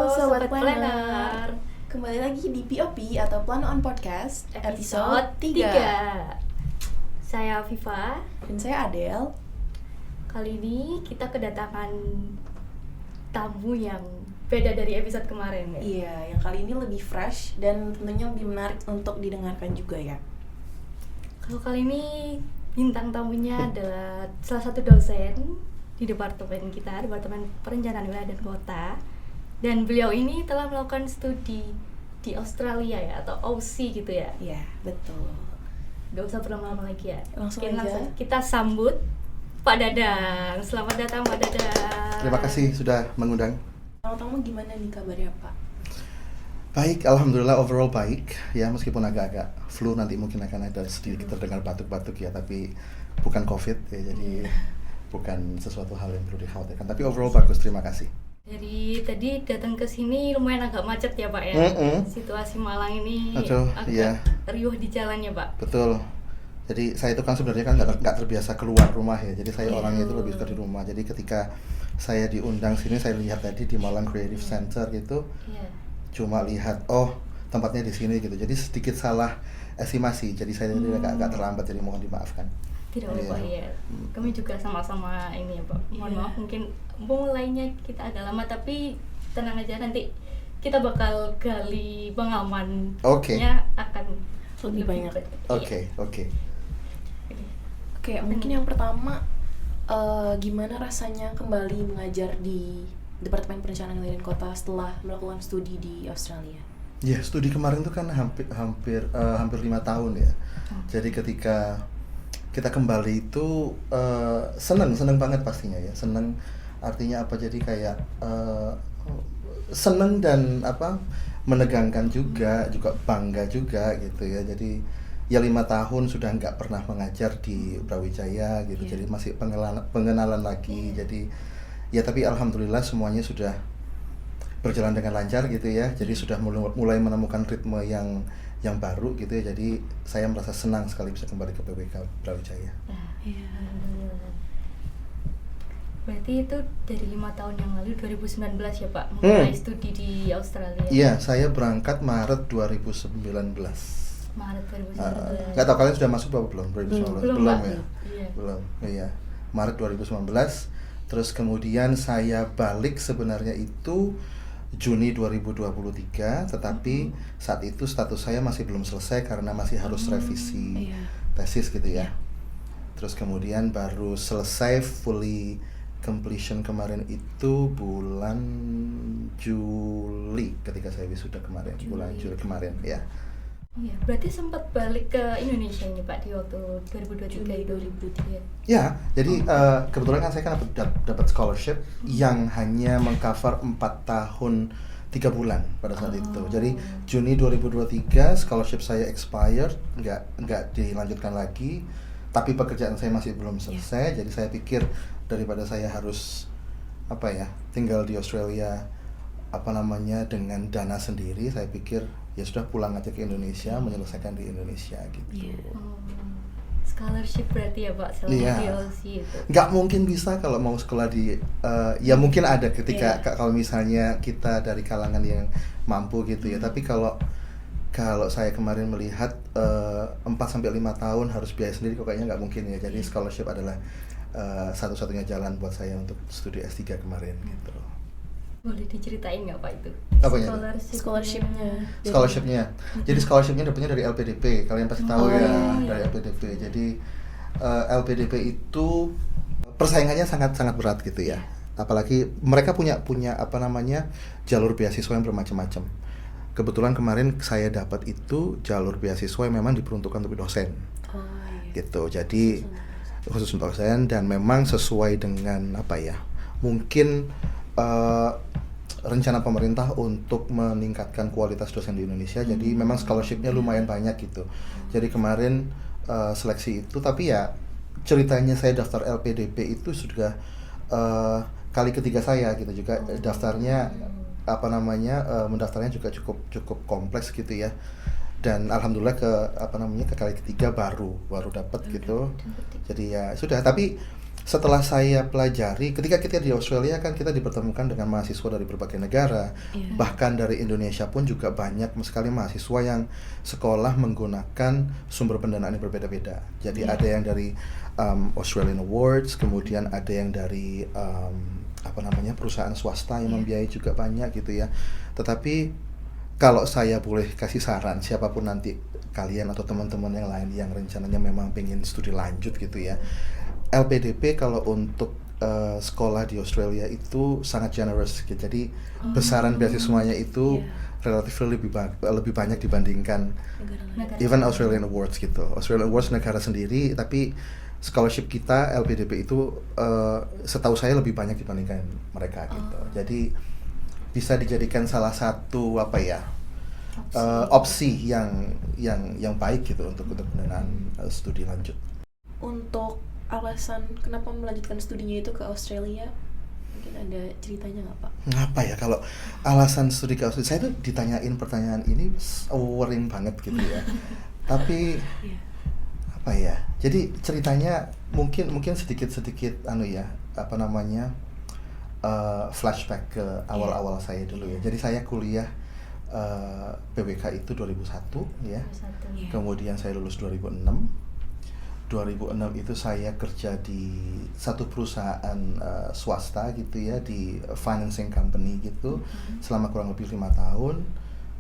Sobat Planner. Kembali lagi di POP atau Plano on Podcast Episode 3. Saya Viva. Dan saya Adele. Kali ini kita kedatangan tamu yang beda dari episode kemarin ya. Iya, yang kali ini lebih fresh dan tentunya lebih menarik untuk didengarkan juga ya. Kalau kali ini bintang tamunya adalah salah satu dosen di departemen kita, Departemen Perencanaan Wilayah dan Kota. Dan beliau ini telah melakukan studi di Australia ya, atau Aussie gitu ya. Iya, betul. Gak usah berlama-lama lagi ya. Langsung Oke, aja. kita sambut Pak Dadang. Selamat datang Pak Dadang. Terima kasih sudah mengundang. Pertama gimana nih kabarnya Pak? Baik, alhamdulillah overall baik ya, meskipun agak-agak flu, nanti mungkin akan ada sedikit terdengar batuk-batuk ya, tapi bukan COVID ya, jadi bukan sesuatu hal yang perlu dikhawatirkan. Tapi overall bagus, terima kasih. Jadi tadi datang ke sini lumayan agak macet ya Pak ya. Situasi Malang ini agak iya. riuh di jalannya Pak. Betul. Jadi saya itu kan sebenarnya kan nggak terbiasa keluar rumah ya. Jadi saya orangnya itu lebih suka di rumah. Jadi ketika saya diundang sini, saya lihat tadi di Malang Creative Center gitu, cuma lihat tempatnya di sini gitu. Jadi sedikit salah estimasi. Jadi saya agak terlambat, jadi mohon dimaafkan. Tidak apa-apa ya. Kami juga sama-sama ini ya Pak. Mohon maaf mungkin mulainya kita agak lama, tapi tenang aja, nanti kita bakal gali pengalamannya akan Lebih banyak. Oke. Oke, mungkin yang pertama gimana rasanya kembali mengajar di Departemen Perencanaan Wilayah dan Kota setelah melakukan studi di Australia? Ya, studi kemarin itu kan hampir 5 tahun ya. Jadi ketika kita kembali itu seneng banget pastinya ya. Seneng artinya apa, jadi kayak seneng dan menegangkan juga bangga juga gitu ya. Jadi ya 5 tahun sudah nggak pernah mengajar di Brawijaya gitu, jadi masih pengenalan lagi. Jadi ya, tapi alhamdulillah semuanya sudah berjalan dengan lancar gitu ya. Jadi sudah mulai menemukan ritme yang baru gitu ya. Jadi saya merasa senang sekali bisa kembali ke PWK Brawijaya. Berarti itu dari 5 tahun yang lalu, 2019 ya Pak, mulai studi di Australia. Iya, saya berangkat Maret 2019. Maret 2019. Nggak tahu kalian sudah masuk apa belum? 2019 belum ya? Iya. Belum, iya. Maret 2019. Terus kemudian saya balik sebenarnya itu Juni 2023, tetapi saat itu status saya masih belum selesai karena masih harus revisi tesis gitu ya. Terus kemudian baru selesai fully completion kemarin itu bulan Juli ketika saya wisuda kemarin, bulan Juli kemarin ya. Iya, berarti sempat balik ke Indonesia ini Pak di waktu 2023 itu. Ya, jadi kebetulan kan saya kan dapat scholarship yang hanya mengcover 4 tahun 3 bulan pada saat itu. Jadi Juni 2023 scholarship saya expired, nggak dilanjutkan lagi. Tapi pekerjaan saya masih belum selesai, jadi saya pikir daripada saya harus tinggal di Australia dengan dana sendiri, saya pikir ya sudah pulang aja ke Indonesia, menyelesaikan di Indonesia gitu. Scholarship berarti ya Pak, selama di Aussie itu. Nggak mungkin bisa kalau mau sekolah di ya mungkin ada ketika kalau misalnya kita dari kalangan yang mampu gitu ya. Tapi kalau saya kemarin melihat 4-5 tahun harus biaya sendiri, kok kayaknya nggak mungkin ya. Jadi scholarship adalah satu-satunya jalan buat saya untuk studi S3 kemarin gitu. Boleh diceritain nggak Pak itu? Apanya? Scholarshipnya. Jadi scholarshipnya dapetnya dari LPDP, kalian pasti tahu dari LPDP. Jadi LPDP itu persaingannya sangat berat gitu ya. Apalagi mereka punya jalur beasiswa yang bermacam-macam. Kebetulan kemarin saya dapat itu jalur beasiswa yang memang diperuntukkan untuk dosen, gitu. Jadi khusus untuk dosen, dan memang sesuai dengan mungkin rencana pemerintah untuk meningkatkan kualitas dosen di Indonesia. Jadi memang scholarshipnya lumayan banyak gitu. Jadi kemarin seleksi itu, tapi ya ceritanya saya daftar LPDP itu sudah kali ketiga saya gitu juga. Daftarnya mendaftarnya juga cukup kompleks gitu ya. Dan alhamdulillah ke kali ketiga baru dapat gitu. Jadi ya sudah, tapi setelah saya pelajari, ketika kita di Australia kan kita dipertemukan dengan mahasiswa dari berbagai negara, Iya. bahkan dari Indonesia pun juga banyak sekali mahasiswa yang sekolah menggunakan sumber pendanaan yang berbeda-beda. Jadi Iya. ada yang dari Australian Awards, kemudian ada yang dari perusahaan swasta yang Iya. membiayai juga banyak gitu ya. Tetapi kalau saya boleh kasih saran, siapapun nanti kalian atau teman-teman yang lain yang rencananya memang pengen studi lanjut gitu ya, LPDP kalau untuk sekolah di Australia itu sangat generous gitu. Jadi besaran beasiswanya itu Iya. relatif lebih banyak dibandingkan Negara lain. even Australian Awards gitu. Australian Awards negara sendiri, tapi scholarship kita LPDP itu setahu saya lebih banyak dibandingkan mereka gitu. Jadi bisa dijadikan salah satu opsi yang baik gitu untuk pendanaan studi lanjut. Untuk alasan kenapa melanjutkan studinya itu ke Australia, mungkin ada ceritanya nggak Pak? Ngapa ya kalau alasan studi ke Australia? Saya tuh ditanyain pertanyaan ini worrying banget gitu ya. Tapi Iya. apa ya? Jadi ceritanya mungkin sedikit flashback ke awal-awal saya dulu ya. Jadi saya kuliah PWK itu 2001 ya. Iya. Kemudian saya lulus 2006 itu saya kerja di satu perusahaan swasta gitu ya, di financing company gitu selama kurang lebih 5 tahun.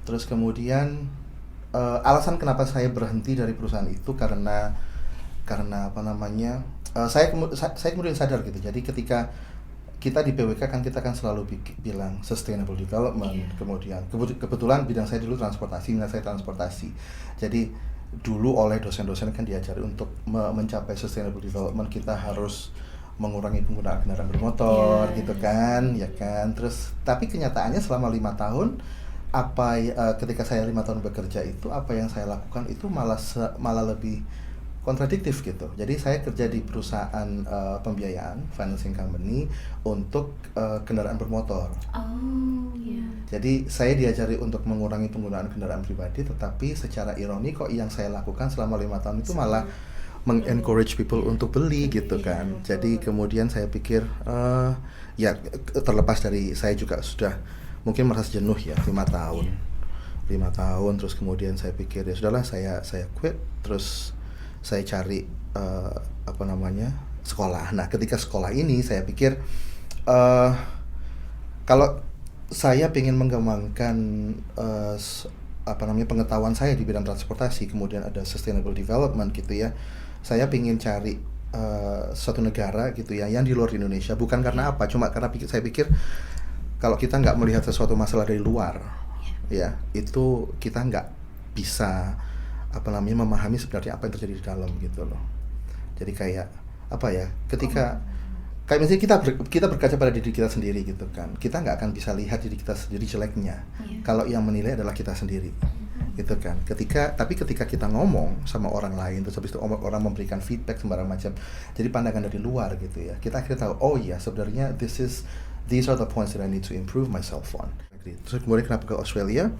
Terus kemudian alasan kenapa saya berhenti dari perusahaan itu karena saya kemudian sadar gitu. Jadi ketika kita di PWK kan kita kan selalu bilang sustainable development. Iya. Kemudian kebetulan bidang saya dulu transportasi. Jadi dulu oleh dosen-dosen kan diajari untuk mencapai sustainable development kita harus mengurangi penggunaan kendaraan bermotor Iya. gitu kan, ya kan. Terus tapi kenyataannya selama 5 tahun ketika saya 5 tahun bekerja itu apa yang saya lakukan itu malah lebih kontradiktif gitu. Jadi saya kerja di perusahaan pembiayaan financing company untuk kendaraan bermotor. Iya. Jadi saya diajari untuk mengurangi penggunaan kendaraan pribadi, tetapi secara ironi kok yang saya lakukan selama 5 tahun itu malah mengencourage people untuk beli gitu kan. Jadi kemudian saya pikir ya terlepas dari saya juga sudah mungkin merasa jenuh ya 5 tahun. 5 tahun terus kemudian saya pikir ya sudahlah saya quit, terus saya cari sekolah. Nah, ketika sekolah ini saya pikir kalau saya ingin mengembangkan pengetahuan saya di bidang transportasi, kemudian ada sustainable development gitu ya. Saya ingin cari suatu negara gitu ya yang di luar Indonesia, bukan karena apa, cuma karena saya pikir kalau kita nggak melihat sesuatu masalah dari luar, ya itu kita nggak bisa memahami sebenarnya apa yang terjadi di dalam gitu loh. Jadi kayak ketika kayak misalnya kita berkaca pada diri kita sendiri gitu kan, kita nggak akan bisa lihat diri kita sendiri jeleknya kalau yang menilai adalah kita sendiri gitu kan. Tapi ketika kita ngomong sama orang lain, terus habis itu orang memberikan feedback sembarang macam, jadi pandangan dari luar gitu ya, kita akhirnya tahu oh iya sebenarnya these are the points that I need to improve myself on. Terus kemudian kenapa ke Australia?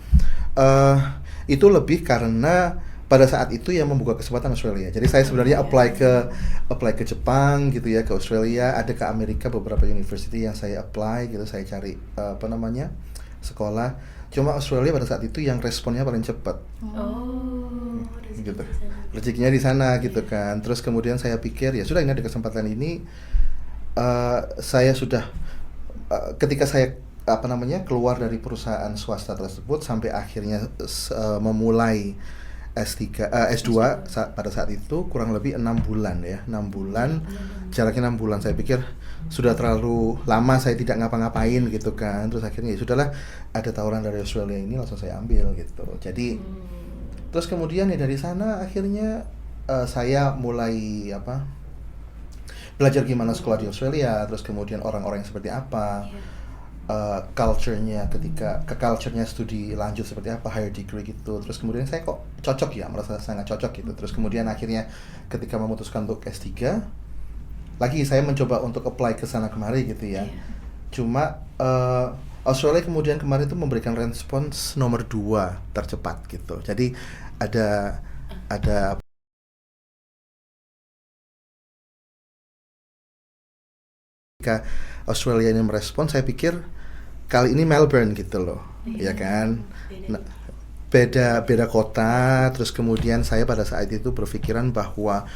Itu lebih karena pada saat itu yang membuka kesempatan Australia. Jadi saya sebenarnya apply ke Jepang gitu ya, ke Australia, ada ke Amerika beberapa university yang saya apply gitu, saya cari sekolah. Cuma Australia pada saat itu yang responnya paling cepat. Gitu. Rezekinya di sana gitu kan. Terus kemudian saya pikir ya sudah, ini ada kesempatan ini, saya sudah ketika saya keluar dari perusahaan swasta tersebut sampai akhirnya memulai S2 pada saat itu kurang lebih 6 bulan ya, 6 bulan, jaraknya 6 bulan. Saya pikir sudah terlalu lama saya tidak ngapa-ngapain gitu kan. Terus akhirnya ya sudahlah, ada tawaran dari Australia ini, langsung saya ambil gitu. Jadi terus kemudian ya dari sana akhirnya saya mulai belajar gimana sekolah di Australia, terus kemudian orang-orang yang seperti apa, culture-nya studi lanjut seperti apa, higher degree gitu. Terus kemudian saya kok cocok ya, merasa sangat cocok gitu. Terus kemudian akhirnya ketika memutuskan untuk S3 lagi, saya mencoba untuk apply ke sana kemari gitu ya. Cuma Australia kemudian kemarin itu memberikan respons nomor 2 tercepat gitu. Jadi ada Ketika Australia ini merespon, saya pikir kali ini Melbourne gitu loh, ya kan. Nah, beda kota. Terus kemudian saya pada saat itu berpikiran bahwa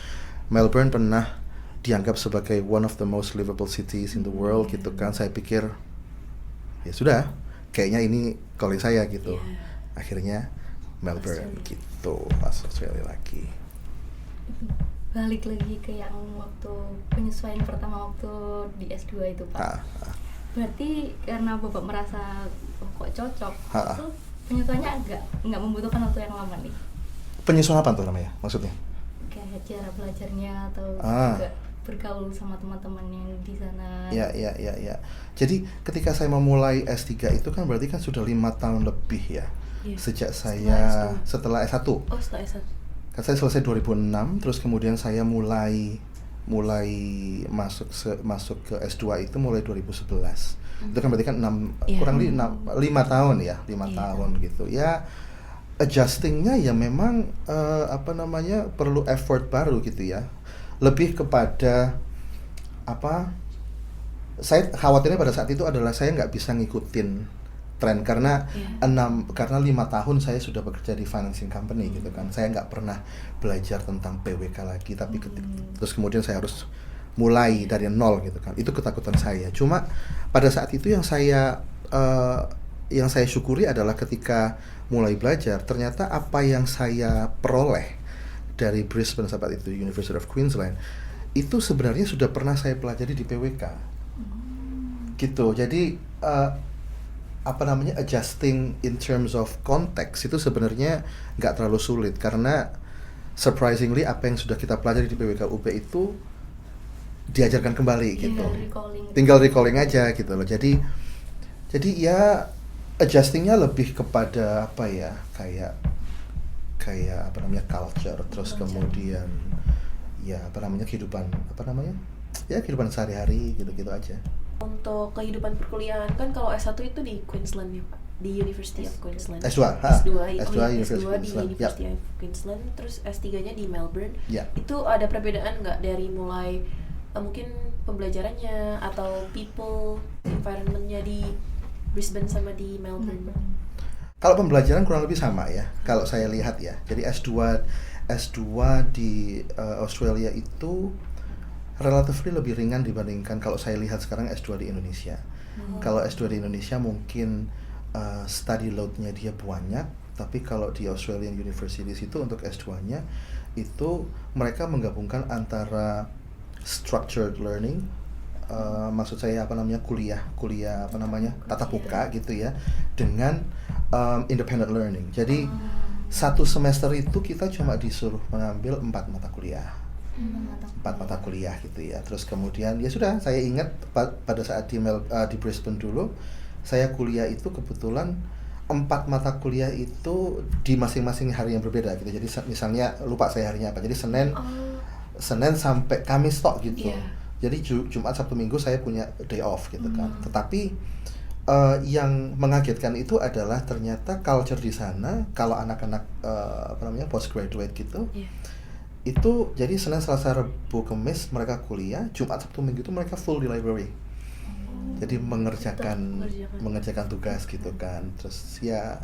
Melbourne pernah dianggap sebagai one of the most livable cities in the world gitu kan. Saya pikir ya sudah, kayaknya ini calling saya gitu. Akhirnya Melbourne gitu, pas Australia lagi. Balik lagi ke yang waktu penyesuaian pertama waktu di S2 itu Pak. Berarti karena Bapak merasa kok cocok, itu penyesuaiannya nggak membutuhkan waktu yang lama nih? Penyesuaian apa tuh namanya maksudnya? Kayak cara belajarnya atau juga bergaul sama teman-teman yang di sana. Ya. Jadi ketika saya memulai S3 itu kan berarti kan sudah 5 tahun lebih ya. Sejak saya setelah S1. Oh, setelah S1. Kan saya selesai 2006, terus kemudian saya mulai masuk ke S2 itu mulai 2011. Itu kan berarti kan 5 tahun ya, 5 tahun gitu. Ya adjustingnya ya memang perlu effort baru gitu ya. Lebih kepada saya khawatirnya pada saat itu adalah saya nggak bisa ngikutin tren karena 5 tahun saya sudah bekerja di financing company gitu kan. Saya nggak pernah belajar tentang PWK lagi, tapi terus kemudian saya harus mulai dari nol gitu kan. Itu ketakutan saya. Cuma pada saat itu yang saya syukuri adalah ketika mulai belajar, ternyata apa yang saya peroleh dari Brisbane saat itu, University of Queensland, itu sebenarnya sudah pernah saya pelajari di PWK gitu. Jadi adjusting in terms of context itu sebenarnya nggak terlalu sulit karena surprisingly apa yang sudah kita pelajari di PWK UB itu diajarkan kembali gitu. Tinggal recalling aja gitu loh. Jadi ya adjustingnya lebih kepada kayak culture, terus kemudian kehidupan sehari-hari gitu aja. Untuk kehidupan perkuliahan kan kalau S1 itu di Queensland ya Pak, di University of Queensland. S2 di University of Queensland, terus S3-nya di Melbourne. Itu ada perbedaan nggak dari mulai mungkin pembelajarannya atau people environment-nya di Brisbane sama di Melbourne? Kalau pembelajaran kurang lebih sama ya, kalau saya lihat ya. Jadi S2 di Australia itu relatively lebih ringan dibandingkan kalau saya lihat sekarang S2 di Indonesia. Kalau S2 di Indonesia mungkin study load-nya dia banyak, tapi kalau di Australian Universities itu untuk S2-nya itu mereka menggabungkan antara structured learning, maksud saya kuliah tatap muka gitu ya, dengan independent learning. Jadi satu semester itu kita cuma disuruh mengambil 4 mata kuliah. 4 mata kuliah gitu ya. Terus kemudian ya sudah, saya ingat pada saat di Brisbane dulu saya kuliah itu kebetulan 4 mata kuliah itu di masing-masing hari yang berbeda gitu. Jadi misalnya lupa saya harinya apa. Jadi Senin sampai Kamis tok gitu. Jadi Jumat, Sabtu, Minggu saya punya day off gitu kan. Tetapi yang mengagetkan itu adalah ternyata culture di sana kalau anak-anak postgraduate gitu. Itu jadi Senin, Selasa, Rabu, Kamis mereka kuliah, Jumat, Sabtu, Minggu itu mereka full di library. Jadi mengerjakan tugas gitu kan. Terus ya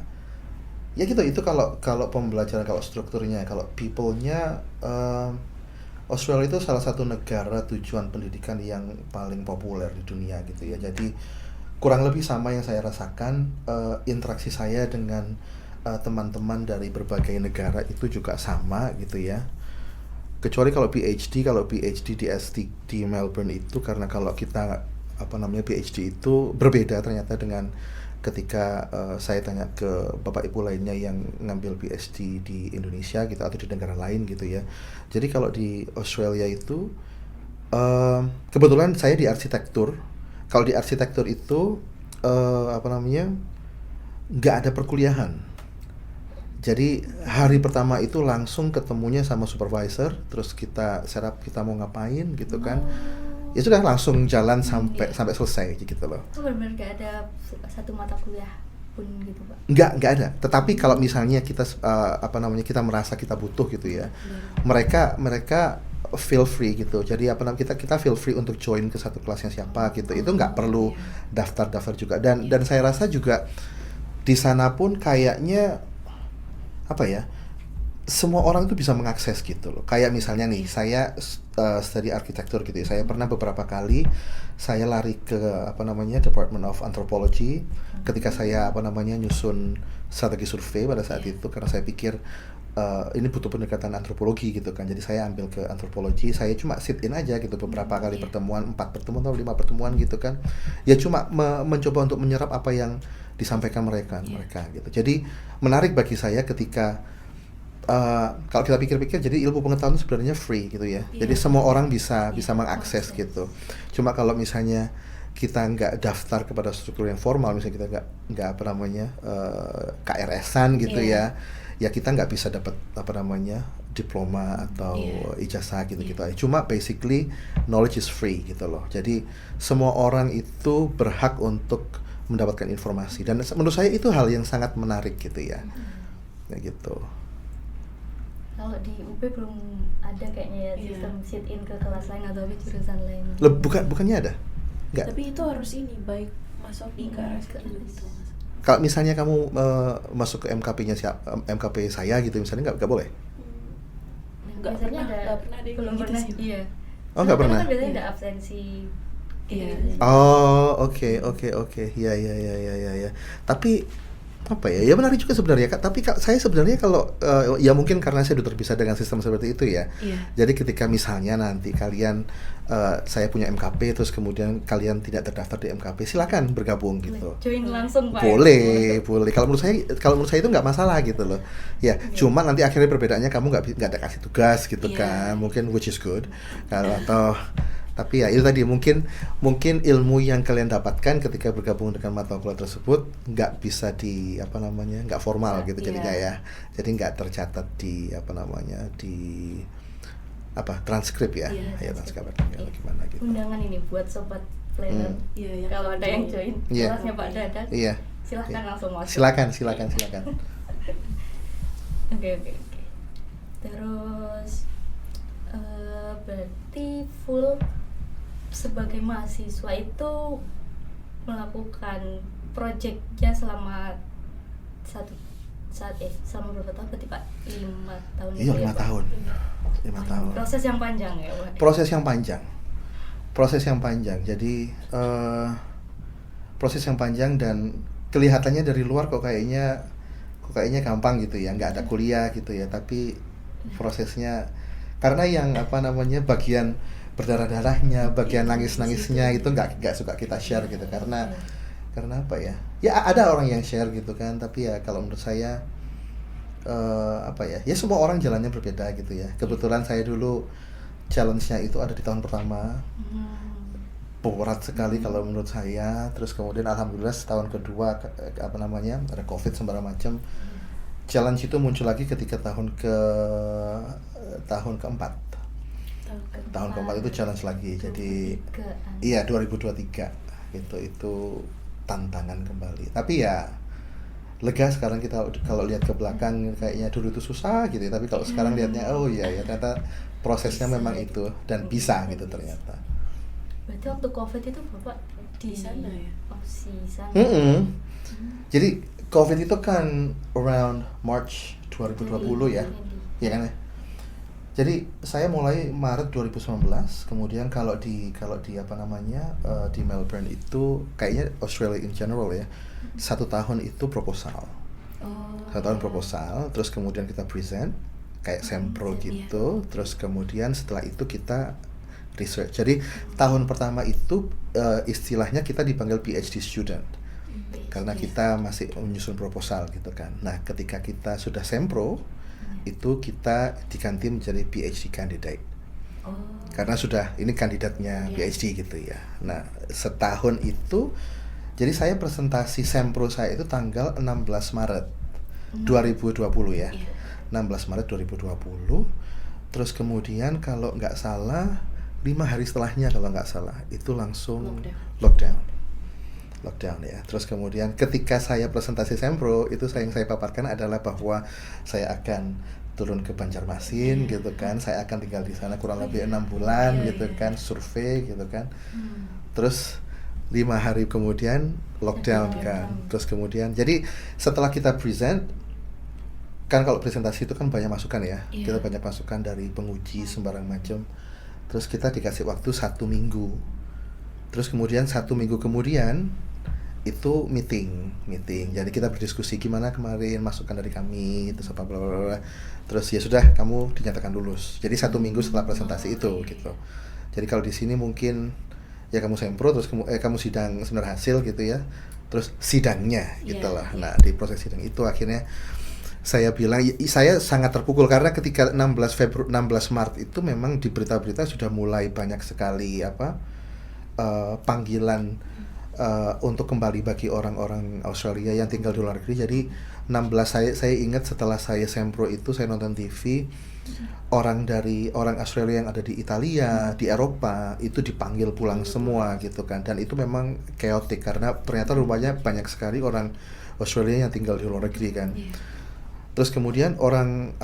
gitu, itu kalau pembelajaran, kalau strukturnya. Kalau people-nya Australia itu salah satu negara tujuan pendidikan yang paling populer di dunia gitu ya. Jadi kurang lebih sama yang saya rasakan. Interaksi saya dengan teman-teman dari berbagai negara itu juga sama gitu ya. Kecuali kalau PhD di Melbourne itu, karena kalau kita PhD itu berbeda ternyata dengan ketika saya tanya ke bapak ibu lainnya yang ngambil PhD di Indonesia gitu atau di negara lain gitu ya. Jadi kalau di Australia itu kebetulan saya di arsitektur. Kalau di arsitektur itu nggak ada perkuliahan. Jadi hari pertama itu langsung ketemunya sama supervisor, terus kita setup kita mau ngapain gitu kan. Ya sudah langsung jalan sampai selesai gitu loh. Benar-benar nggak ada satu mata kuliah pun gitu Pak? Nggak ada. Tetapi kalau misalnya kita kita merasa kita butuh gitu ya, mereka feel free gitu. Jadi apa namanya, kita feel free untuk join ke satu kelasnya siapa gitu. Itu nggak perlu daftar juga. Dan saya rasa juga di sana pun kayaknya apa ya, semua orang itu bisa mengakses gitu loh. Kayak misalnya nih, saya studi arsitektur gitu ya. Saya pernah beberapa kali saya lari ke apa namanya Department of Anthropology ketika saya apa namanya nyusun strategi survei pada saat itu, karena saya pikir ini butuh pendekatan antropologi gitu kan. Jadi saya ambil ke antropologi, saya cuma sit in aja gitu beberapa kali pertemuan, 4 pertemuan atau 5 pertemuan gitu kan. Ya cuma mencoba untuk menyerap apa yang disampaikan mereka gitu. Jadi menarik bagi saya ketika kalau kita pikir-pikir, jadi ilmu pengetahuan itu sebenarnya free gitu ya. Jadi semua orang bisa mengakses gitu. Cuma kalau misalnya kita nggak daftar kepada struktur yang formal, misalnya kita nggak apa namanya KRS-an gitu ya kita nggak bisa dapat apa namanya diploma atau ijazah gitu. Cuma basically knowledge is free gitu loh. Jadi semua orang itu berhak untuk mendapatkan informasi, dan menurut saya itu hal yang sangat menarik gitu ya. Kayak gitu. Kalau di UP belum ada kayaknya sistem sit in ke kelas lain atau jurusan lain. Bukannya ada? Enggak. Tapi itu harus baik masuk di KRS gitu. Kalau misalnya kamu masuk ke MKP-nya MKP saya gitu misalnya, nggak boleh? Nggak pernah ada belum gitu pernah. sih. Iya. Oh, nggak pernah. Kan biasanya ada absensi. Oh, oke. Ya. Tapi apa ya menarik juga sebenarnya Kak. Tapi saya sebenarnya kalau ya mungkin karena saya sudah terbiasa dengan sistem seperti itu ya. Jadi ketika misalnya nanti kalian saya punya MKP terus kemudian kalian tidak terdaftar di MKP, silakan bergabung gitu. Join langsung Pak. Boleh. Kalau menurut saya itu nggak masalah gitu loh. Ya, cuma nanti akhirnya perbedaannya kamu nggak ada kasih tugas gitu kan. Mungkin which is good. Tapi ya itu tadi, mungkin ilmu yang kalian dapatkan ketika bergabung dengan mata kuliah tersebut nggak bisa nggak formal gitu jadinya ya. Jadi nggak tercatat di transkrip ya. Transkrip gimana gitu. Undangan ini buat sobat planner. Kalau ada yang join kelasnya Pak Dadan. Silahkan langsung masuk. Silakan. Oke. Terus berarti full sebagai mahasiswa itu melakukan proyeknya selama selama berapa tahun berarti Pak? 5 tahun. Iya, 5 tahun. 5 tahun. Proses yang panjang ya Pak? Proses yang panjang. Jadi proses yang panjang, dan kelihatannya dari luar kok kayaknya gampang gitu ya, nggak ada kuliah gitu ya, tapi prosesnya karena yang bagian berdarah-darahnya, bagian nangis-nangisnya itu nggak suka kita share gitu, karena apa ya ada orang yang share gitu kan, tapi ya kalau menurut saya ya semua orang jalannya berbeda gitu ya. Kebetulan saya dulu challenge-nya itu ada di tahun pertama, berat sekali kalau menurut saya. Terus kemudian alhamdulillah tahun kedua ada COVID segala macam, challenge itu muncul lagi ketika tahun keempat. Tahun keempat itu challenge lagi. Jadi 2023 gitu, itu tantangan kembali. Tapi ya lega sekarang kita kalau lihat ke belakang, kayaknya dulu itu susah gitu ya, tapi kalau sekarang lihatnya ternyata prosesnya memang itu dan bisa gitu ternyata. Berarti waktu COVID itu Bapak di sana ya? Di sana. Jadi COVID itu kan around March 2020 ya kan ya. Jadi saya mulai Maret 2019, kemudian kalau di di Melbourne itu kayaknya Australia in general ya, 1 tahun itu proposal. 1 tahun proposal, terus kemudian kita present kayak sempro gitu, terus kemudian setelah itu kita research. Jadi tahun pertama itu istilahnya kita dipanggil PhD student, karena kita masih menyusun proposal gitu kan. Nah ketika kita sudah sempro, itu kita diganti menjadi PhD candidate. Karena sudah ini kandidatnya PhD gitu ya. Nah setahun itu, jadi saya presentasi sempro saya itu tanggal 16 Maret 2020 ya. 16 Maret 2020. Terus kemudian kalau nggak salah 5 hari setelahnya kalau nggak salah itu langsung lockdown ya. Terus kemudian ketika saya presentasi sempro itu yang saya paparkan adalah bahwa saya akan turun ke Banjarmasin gitu kan, saya akan tinggal di sana kurang lebih 6 bulan gitu kan, survei gitu kan. Terus 5 hari kemudian lockdown kan. Terus kemudian jadi setelah kita present kan, kalau presentasi itu kan banyak masukan ya, kita banyak masukan dari penguji sembarang macam. Terus kita dikasih waktu 1 minggu. Terus kemudian 1 minggu kemudian itu meeting. Jadi kita berdiskusi gimana kemarin masukan dari kami, terus apa bla bla bla. Terus ya sudah, kamu dinyatakan lulus. Jadi 1 minggu setelah presentasi itu gitu. Jadi kalau di sini mungkin ya kamu sempro, terus kamu sidang seminar hasil gitu ya. Terus sidangnya gitu lah. Nah, di proses sidang itu akhirnya saya bilang, saya sangat terpukul karena ketika 16 Maret itu memang di berita-berita sudah mulai banyak sekali panggilan untuk kembali bagi orang-orang Australia yang tinggal di luar negeri. Jadi 16 saya ingat setelah saya sempro itu saya nonton TV, orang Australia yang ada di Italia, di Eropa itu dipanggil pulang semua gitu kan. Dan itu memang chaotic karena ternyata rupanya banyak sekali orang Australia yang tinggal di luar negeri kan. Terus kemudian orang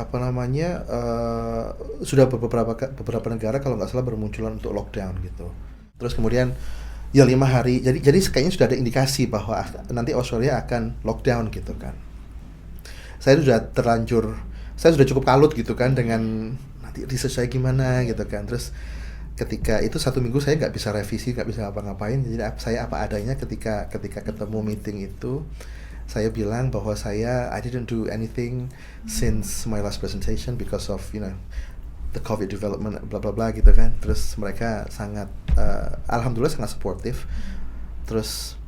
sudah beberapa negara kalau nggak salah bermunculan untuk lockdown gitu. Terus kemudian ya 5 hari, jadi kayaknya sudah ada indikasi bahwa nanti Australia akan lockdown gitu kan. Saya sudah cukup kalut gitu kan dengan nanti research saya gimana gitu kan. Terus ketika itu 1 minggu saya nggak bisa revisi, nggak bisa ngapa-ngapain. Jadi saya apa adanya ketika ketemu meeting itu. Saya bilang bahwa I didn't do anything since my last presentation because of the COVID development bla bla bla gitu kan. Terus mereka sangat alhamdulillah sangat supportive. Terus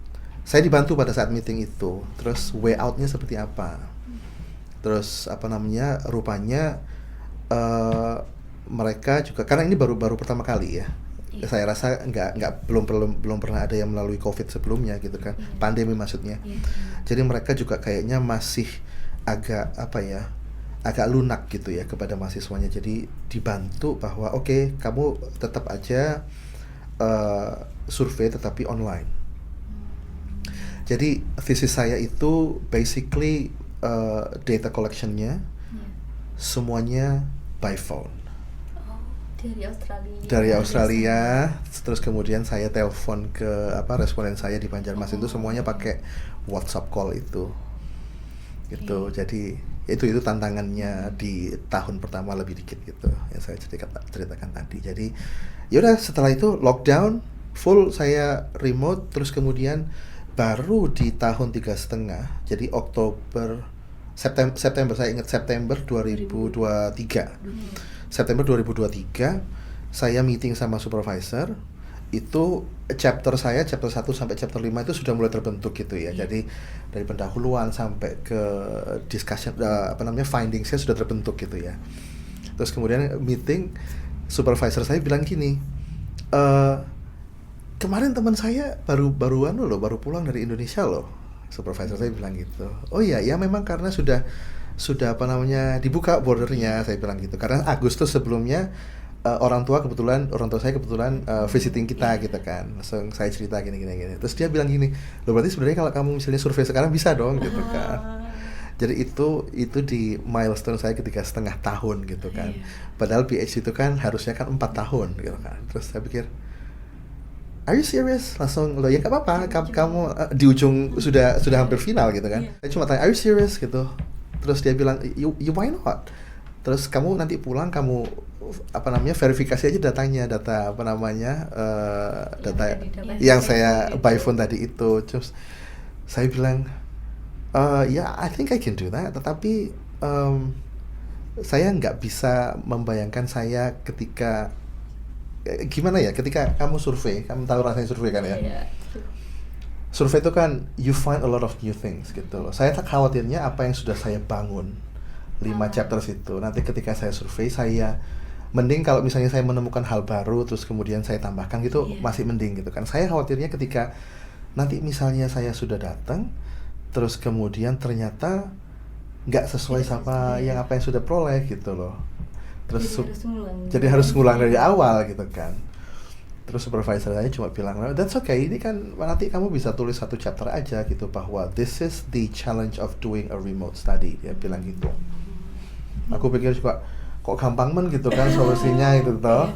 saya dibantu pada saat meeting itu. Terus way out-nya seperti apa? Terus rupanya mereka juga, karena ini baru pertama kali ya. Saya rasa belum pernah ada yang melalui COVID sebelumnya gitu kan, pandemi maksudnya. Jadi mereka juga kayaknya masih agak lunak gitu ya kepada mahasiswanya. Jadi dibantu bahwa oke, kamu tetap aja survei tetapi online. Jadi thesis saya itu basically data collectionnya semuanya by phone. Dari Australia, terus kemudian saya telepon ke responden saya di Banjarmasin itu semuanya pakai WhatsApp call itu, gitu. Jadi itu tantangannya di tahun pertama lebih dikit gitu yang saya ceritakan tadi. Jadi yaudah setelah itu lockdown full, saya remote. Terus kemudian baru di tahun 3,5, jadi September saya ingat September 2023. September 2023 saya meeting sama supervisor. Itu chapter 1 sampai chapter 5 itu sudah mulai terbentuk gitu ya. Jadi dari pendahuluan sampai ke discussion finding saya sudah terbentuk gitu ya. Terus kemudian meeting, supervisor saya bilang gini, kemarin teman saya baru pulang dari Indonesia loh. Supervisor saya bilang gitu. Oh iya, ya memang karena sudah dibuka bordernya, saya bilang gitu. Karena Agustus sebelumnya orang tua saya kebetulan visiting kita gitu kan. Langsung saya cerita gini. Terus dia bilang gini, loh berarti sebenarnya kalau kamu misalnya survei sekarang bisa dong gitu kan. Jadi itu di milestone saya ketika 0,5 tahun gitu kan. Padahal PhD itu kan harusnya kan 4 tahun gitu kan. Terus saya pikir, are you serious? Langsung, loh ya nggak apa-apa, kamu di ujung sudah hampir final gitu kan. Saya cuma tanya, are you serious gitu. Terus dia bilang, you why not? Terus kamu nanti pulang, kamu verifikasi aja data yang saya by phone tadi itu. Terus saya bilang, I think I can do that. Tetapi saya nggak bisa membayangkan saya ketika gimana ya, ketika kamu survei, kamu tahu rasanya survei kan ya? Survei itu kan you find a lot of new things gitu loh. Saya tak khawatirnya apa yang sudah saya bangun 5 chapters itu, nanti ketika saya survei, saya mending kalau misalnya saya menemukan hal baru terus kemudian saya tambahkan gitu, masih mending gitu kan. Saya khawatirnya ketika nanti misalnya saya sudah datang terus kemudian ternyata nggak sesuai sama apa yang sudah peroleh gitu loh. Terus jadi harus ngulang dari awal gitu kan. Terus supervisor saya cuma bilang, that's okay, ini kan nanti kamu bisa tulis 1 chapter aja gitu, bahwa this is the challenge of doing a remote study. Dia bilang gitu. Aku pikir juga kok gampang gitu kan solusinya itu toh.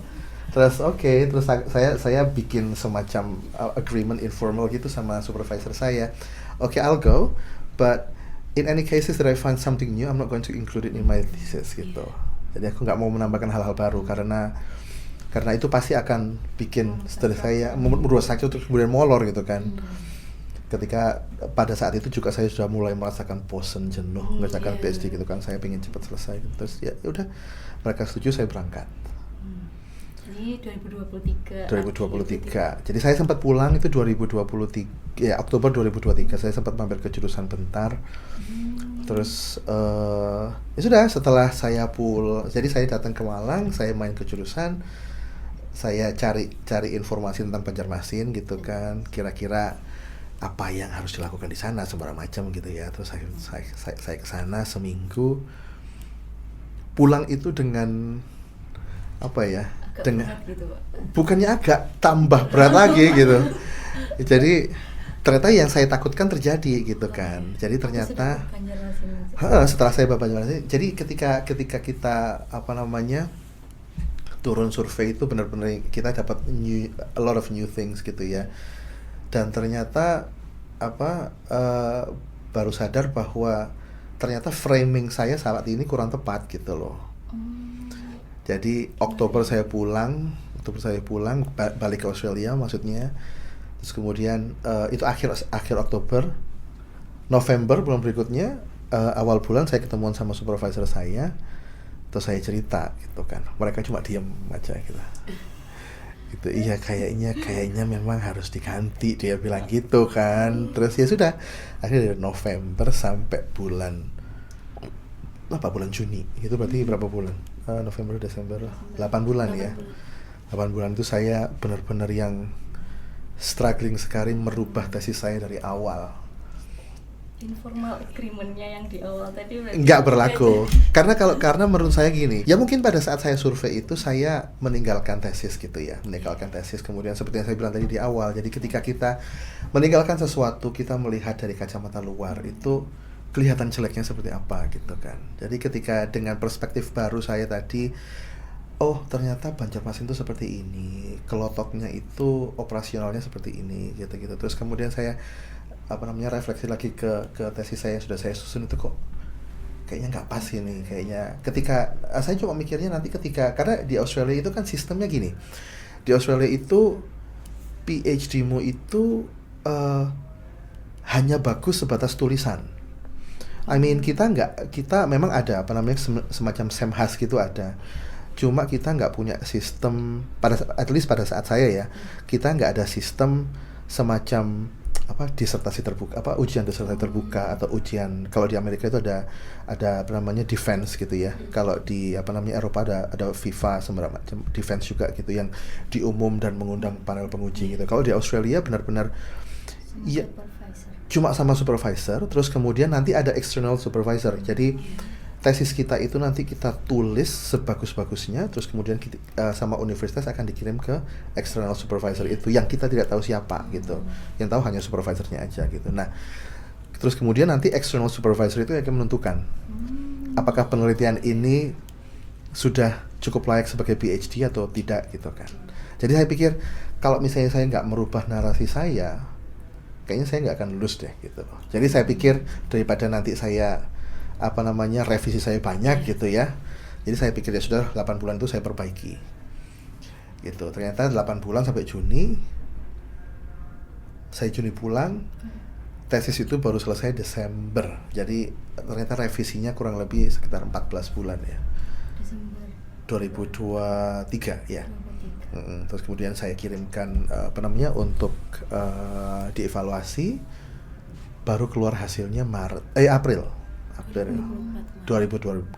Terus terus saya bikin semacam agreement informal gitu sama supervisor saya. I'll go, but in any cases that I find something new, I'm not going to include it in my thesis gitu. Jadi aku nggak mau menambahkan hal-hal baru karena itu pasti akan bikin studi saya merusak terus kemudian molor gitu kan. Ketika pada saat itu juga saya sudah mulai merasakan bosan, jenuh mengerjakan PhD gitu kan. Saya pengen cepat selesai gitu. Terus ya udah mereka setuju, saya berangkat. Jadi 2023. Jadi saya sempat pulang itu 2023 ya, Oktober 2023 saya sempat mampir ke jurusan bentar. Terus ya sudah, setelah saya jadi saya datang ke Malang, saya main ke jurusan, saya cari informasi tentang Banjarmasin gitu kan, kira-kira apa yang harus dilakukan di sana sembarang macam gitu ya. Terus saya ke sana seminggu, pulang itu dengan apa ya? Dengan gitu, bukannya agak tambah berat lagi gitu. Jadi ternyata yang saya takutkan terjadi gitu kan. Jadi ternyata setelah saya Banjarmasin, jadi ketika kita turun survei itu benar-benar kita dapat a lot of new things gitu ya. Dan ternyata baru sadar bahwa ternyata framing saya saat ini kurang tepat gitu loh. Jadi Oktober saya pulang balik ke Australia maksudnya. Terus kemudian itu akhir Oktober, November bulan berikutnya, awal bulan saya ketemuan sama supervisor saya. Terus saya cerita gitu kan. Mereka cuma diem aja gitu. Gitu, iya kayaknya memang harus diganti, dia bilang gitu kan. Terus ya sudah, akhirnya dari November sampai bulan Juni, itu berarti berapa bulan? November, Desember, 8 bulan ya. 8 bulan itu saya benar-benar yang struggling sekali merubah tesis saya dari awal. Informal agreement-nya yang di awal tadi nggak berlaku. Karena menurut saya gini, ya mungkin pada saat saya survei itu saya meninggalkan tesis gitu ya, kemudian seperti yang saya bilang tadi di awal. Jadi ketika kita meninggalkan sesuatu, kita melihat dari kacamata luar itu kelihatan jeleknya seperti apa gitu kan. Jadi ketika dengan perspektif baru saya tadi, oh ternyata Banjarmasin itu seperti ini, kelotoknya itu operasionalnya seperti ini gitu. Terus kemudian saya refleksi lagi ke tesis saya yang sudah saya susun, itu kok kayaknya nggak pas ini. Kayaknya ketika saya cuma mikirnya nanti karena di Australia itu kan sistemnya gini, di Australia itu PhD-mu itu hanya bagus sebatas tulisan. Kita memang ada semacam semhas gitu ada. Cuma kita nggak punya sistem, at least pada saat saya ya, kita nggak ada sistem semacam disertasi terbuka, ujian disertasi terbuka atau ujian. Kalau di Amerika itu ada defense gitu ya. Kalau di Eropa ada FIFA sembarang macam defense juga gitu yang diumum dan mengundang panel penguji gitu. Kalau di Australia benar-benar ya cuma sama supervisor, terus kemudian nanti ada external supervisor. Jadi tesis kita itu nanti kita tulis sebagus-bagusnya, terus kemudian sama universitas akan dikirim ke external supervisor itu yang kita tidak tahu siapa gitu, yang tahu hanya supervisornya aja gitu. Nah, terus kemudian nanti external supervisor itu yang akan menentukan apakah penelitian ini sudah cukup layak sebagai PhD atau tidak gitu kan. Jadi saya pikir kalau misalnya saya nggak merubah narasi saya, kayaknya saya nggak akan lulus deh gitu. Jadi saya pikir daripada nanti saya revisi saya banyak gitu ya. Jadi saya pikir ya sudah 8 bulan itu saya perbaiki. Gitu. Ternyata 8 bulan sampai Juni. Saya Juni pulang. Tesis itu baru selesai Desember. Jadi ternyata revisinya kurang lebih sekitar 14 bulan ya. Desember 2023 ya. Terus kemudian saya kirimkan untuk dievaluasi. Baru keluar hasilnya April 2024.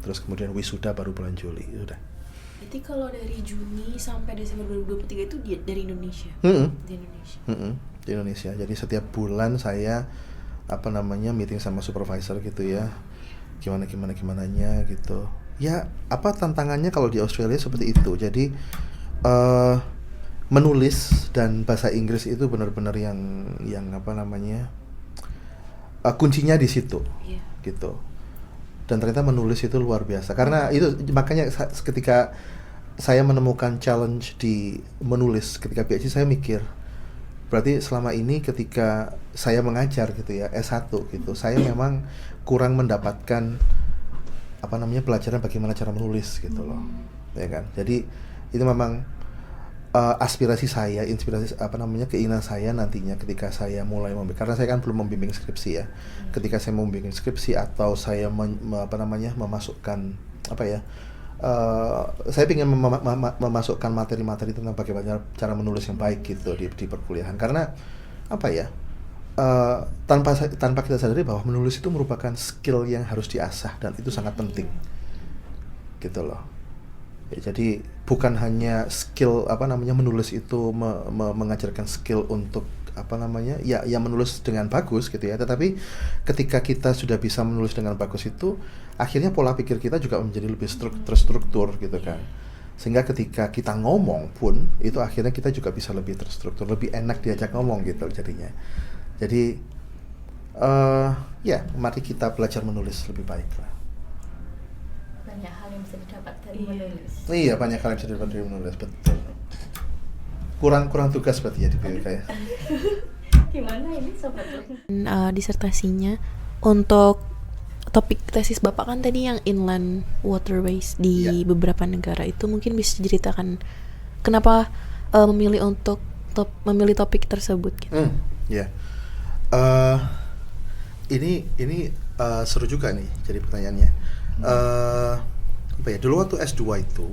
Terus kemudian wisuda baru bulan Juli. Sudah. Berarti kalau dari Juni sampai Desember 2023 itu dari Indonesia? Di Indonesia. Di Indonesia. Jadi setiap bulan saya meeting sama supervisor gitu ya. Gimananya gitu. Ya, tantangannya kalau di Australia seperti itu. Jadi menulis dan bahasa Inggris itu benar-benar yang kuncinya di situ, gitu. dan ternyata menulis itu luar biasa. Karena itu makanya ketika saya menemukan challenge di menulis ketika PhD, saya mikir berarti selama ini ketika saya mengajar gitu ya S1 gitu, saya memang kurang mendapatkan pelajaran bagaimana cara menulis gitu loh, ya kan. Jadi itu memang aspirasi saya, inspirasi keinginan saya nantinya ketika saya mulai membimbing, karena saya kan belum membimbing skripsi ya. Ketika saya membimbing skripsi atau saya memasukkan saya ingin memasukkan materi-materi tentang bagaimana cara menulis yang baik gitu di perkuliahan, karena tanpa kita sadari bahwa menulis itu merupakan skill yang harus diasah dan itu sangat penting gitu loh. Ya, jadi bukan hanya skill menulis itu mengajarkan skill untuk menulis dengan bagus gitu ya, tetapi ketika kita sudah bisa menulis dengan bagus itu akhirnya pola pikir kita juga menjadi lebih terstruktur gitu kan, sehingga ketika kita ngomong pun itu akhirnya kita juga bisa lebih terstruktur, lebih enak diajak ngomong gitu jadinya. Jadi mari kita belajar menulis lebih baik lah. Banyak hal yang bisa didapat dari menulis. Iya, banyak hal yang bisa didapat dari menulis, betul. Kurang tugas berarti ya di PWK ya. Gimana ini sobat? Disertasinya untuk topik tesis Bapak kan tadi yang inland waterways di beberapa negara itu, mungkin bisa diceritakan kenapa memilih untuk memilih topik tersebut gitu. Ini seru juga nih jadi pertanyaannya. Dulu waktu S2 itu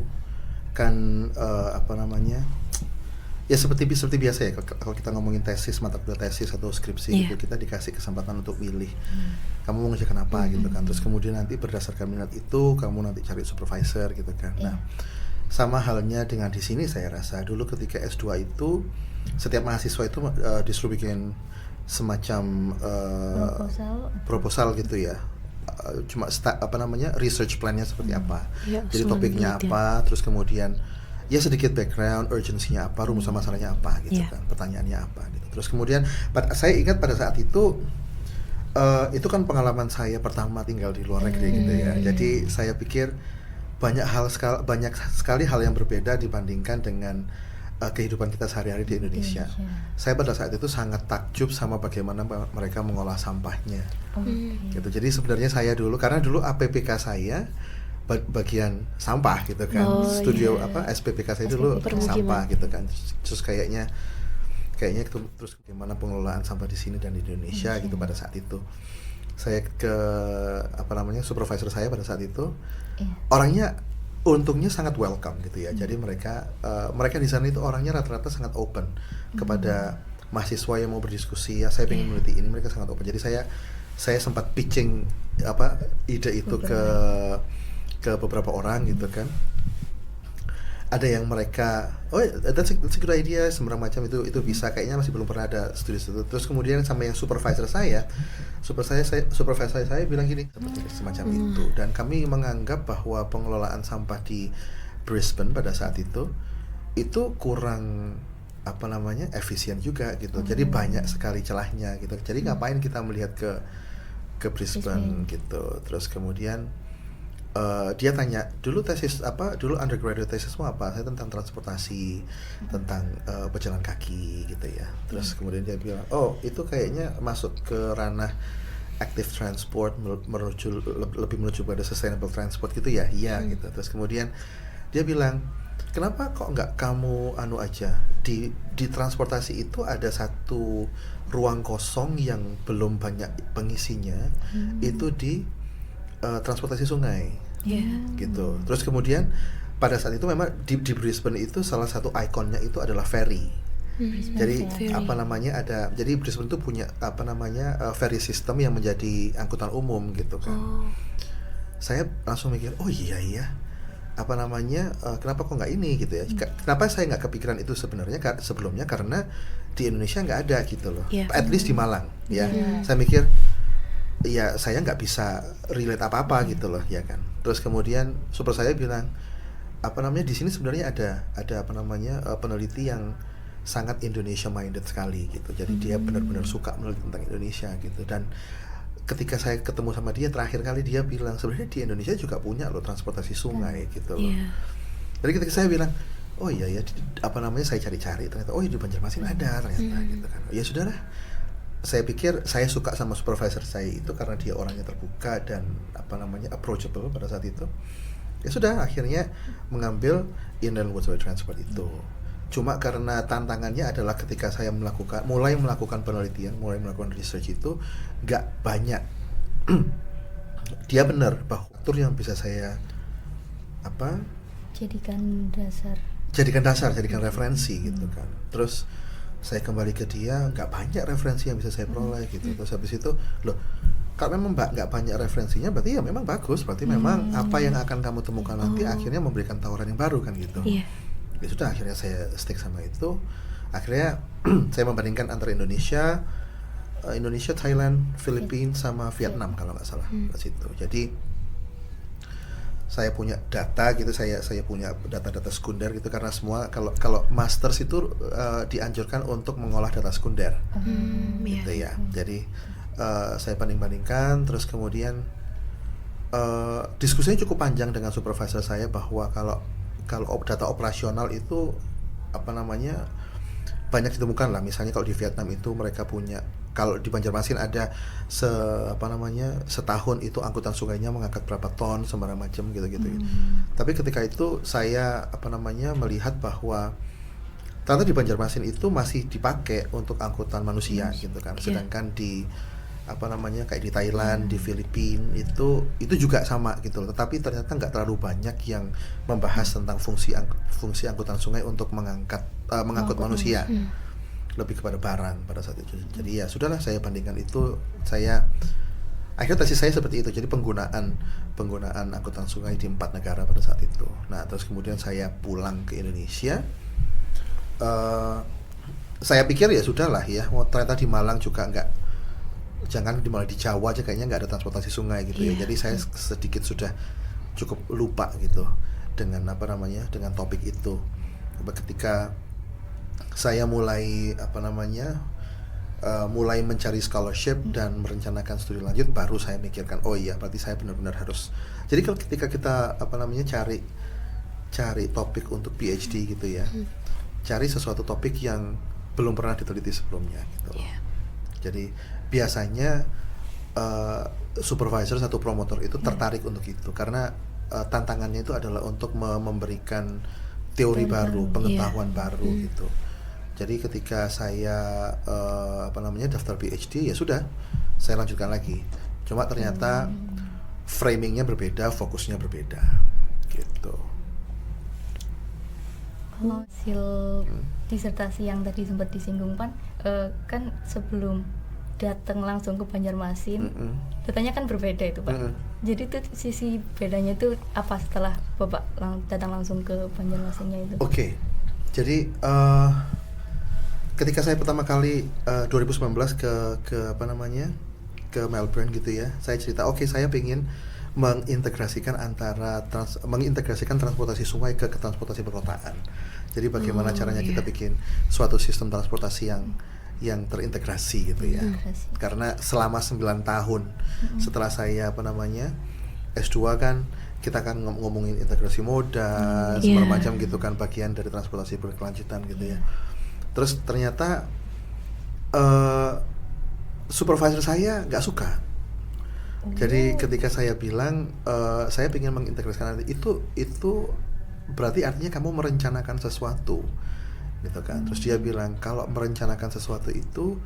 kan ya seperti biasa ya, kalau kita ngomongin tesis, mata kuliah tesis atau skripsi itu kita dikasih kesempatan untuk pilih kamu mau ngerjakan apa gitu kan. Terus kemudian nanti berdasarkan minat itu kamu nanti cari supervisor gitu kan. Nah, sama halnya dengan di sini saya rasa dulu ketika S2 itu setiap mahasiswa itu disuruh bikin semacam proposal gitu ya. Cuma research plan-nya seperti apa. Jadi topiknya apa, terus kemudian ya sedikit background, urgensinya apa, rumusan masalahnya apa gitu kan, pertanyaannya apa gitu. Terus kemudian saya ingat pada saat itu kan pengalaman saya pertama tinggal di luar negeri gitu ya. Jadi saya pikir banyak sekali hal yang berbeda dibandingkan dengan kehidupan kita sehari-hari di Indonesia. Saya pada saat itu sangat takjub sama bagaimana mereka mengolah sampahnya. Gitu. Jadi sebenarnya saya dulu, karena dulu APPK saya bagian sampah gitu kan, SPPK saya dulu sampah gitu kan. Terus kayaknya itu terus bagaimana pengelolaan sampah di sini dan di Indonesia gitu. Pada saat itu saya ke supervisor saya pada saat itu orangnya untungnya sangat welcome gitu ya. Jadi mereka di sana itu orangnya rata-rata sangat open kepada mahasiswa yang mau berdiskusi. Ya saya pengen meneliti ini, mereka sangat open. Jadi saya sempat pitching ide itu ke beberapa orang gitu kan. Ada yang mereka that's a good idea, sembarang macam itu bisa, kayaknya masih belum pernah ada studi itu. Terus kemudian sama yang supervisor saya bilang gini, seperti semacam itu. Dan kami menganggap bahwa pengelolaan sampah di Brisbane pada saat itu kurang efisien juga gitu. Jadi banyak sekali celahnya gitu. Jadi ngapain kita melihat ke Brisbane gitu. Terus kemudian dia tanya, dulu undergraduate tesismu apa? Saya tentang transportasi, tentang pejalan kaki gitu ya. Terus kemudian dia bilang, itu kayaknya masuk ke ranah active transport, lebih menuju pada sustainable transport gitu ya. Iya gitu. Terus kemudian dia bilang, kenapa kok nggak kamu aja di transportasi itu ada satu ruang kosong yang belum banyak pengisinya, itu di transportasi sungai, gitu. Terus kemudian pada saat itu memang di Brisbane itu salah satu ikonnya itu adalah ferry. Jadi jadi Brisbane itu punya ferry system yang menjadi angkutan umum gitu kan. Saya langsung mikir, kenapa kok nggak ini gitu ya? Kenapa saya nggak kepikiran itu sebelumnya? Karena di Indonesia nggak ada gitu loh. At least di Malang ya. Saya mikir ya saya nggak bisa relate apa-apa gitu loh ya kan. Terus kemudian super saya bilang di sini sebenarnya ada peneliti yang sangat Indonesia minded sekali gitu. Jadi dia benar-benar suka meneliti tentang Indonesia gitu. Dan ketika saya ketemu sama dia terakhir kali, dia bilang sebenarnya di Indonesia juga punya loh transportasi sungai gitu loh. Jadi ketika saya bilang, oh iya ya, saya cari-cari ternyata oh di Banjarmasin ada ternyata gitu kan. Ya sudahlah. Saya pikir saya suka sama supervisor saya itu karena dia orangnya terbuka dan approachable pada saat itu. Ya sudah, akhirnya mengambil Inland Waterway Transport itu. Cuma karena tantangannya adalah ketika saya mulai melakukan penelitian, mulai melakukan research itu nggak banyak. Dia benar bahwa faktor yang bisa saya jadikan referensi gitu kan. Terus saya kembali ke dia, nggak banyak referensi yang bisa saya peroleh gitu. Terus habis itu, loh, kalau memang nggak banyak referensinya, berarti ya memang bagus. Berarti memang apa yang akan kamu temukan nanti akhirnya memberikan tawaran yang baru kan gitu. Ya sudah, akhirnya saya stick sama itu. Akhirnya saya membandingkan antara Indonesia, Thailand, Filipina sama Vietnam kalau nggak salah di situ. Jadi saya punya data gitu, saya punya data-data sekunder gitu, karena semua kalau masters itu dianjurkan untuk mengolah data sekunder gitu ya. Jadi saya banding-bandingkan, terus kemudian diskusinya cukup panjang dengan supervisor saya bahwa kalau data operasional itu banyak ditemukan lah. Misalnya kalau di Vietnam itu mereka punya, kalau di Banjarmasin ada setahun itu angkutan sungainya mengangkat berapa ton sembarang macam gitu-gitu. Tapi ketika itu saya melihat bahwa ternyata di Banjarmasin itu masih dipakai untuk angkutan manusia gitu kan. Sedangkan di kayak di Thailand, di Filipina itu juga sama gitu loh. Tetapi ternyata nggak terlalu banyak yang membahas tentang fungsi angkutan sungai untuk mengangkut manusia. Lebih kepada barang pada saat itu. Jadi ya sudahlah, saya bandingkan itu. Akhirnya tesis saya seperti itu. Jadi penggunaan angkutan sungai di 4 negara pada saat itu. Nah, terus kemudian saya pulang ke Indonesia. Saya pikir ya sudahlah ya, ternyata di Malang juga jangan di Malang, di Jawa aja kayaknya nggak ada transportasi sungai gitu ya. Jadi saya sedikit sudah cukup lupa gitu dengan dengan topik itu. Ketika saya mulai mulai mencari scholarship dan merencanakan studi lanjut, baru saya mikirkan, oh iya, berarti saya benar-benar harus. Jadi kalau ketika kita cari topik untuk PhD gitu ya, cari sesuatu topik yang belum pernah diteliti sebelumnya gitu. Jadi biasanya supervisor atau promotor itu tertarik untuk itu, karena tantangannya itu adalah untuk memberikan teori baru, pengetahuan baru gitu. Jadi ketika saya daftar PhD, ya sudah, saya lanjutkan lagi. Cuma ternyata framingnya berbeda, fokusnya berbeda, gitu. Kalau hasil disertasi yang tadi sempat disinggung kan sebelum datang langsung ke Banjarmasin, datanya kan berbeda itu Pak. Jadi tuh sisi bedanya itu apa setelah Bapak datang langsung ke Banjarmasinnya itu? Oke. Jadi ketika saya pertama kali 2019 ke Melbourne gitu ya, saya cerita saya ingin mengintegrasikan transportasi sungai ke transportasi perkotaan. Jadi bagaimana caranya kita bikin suatu sistem transportasi yang terintegrasi gitu ya. Karena selama 9 tahun setelah saya S2 kan kita kan ngomongin integrasi moda, segala macam gitu kan, bagian dari transportasi berkelanjutan gitu ya. Terus ternyata supervisor saya nggak suka. Jadi ketika saya bilang saya ingin mengintegrasikan itu berarti artinya kamu merencanakan sesuatu gitu kan. Terus dia bilang kalau merencanakan sesuatu itu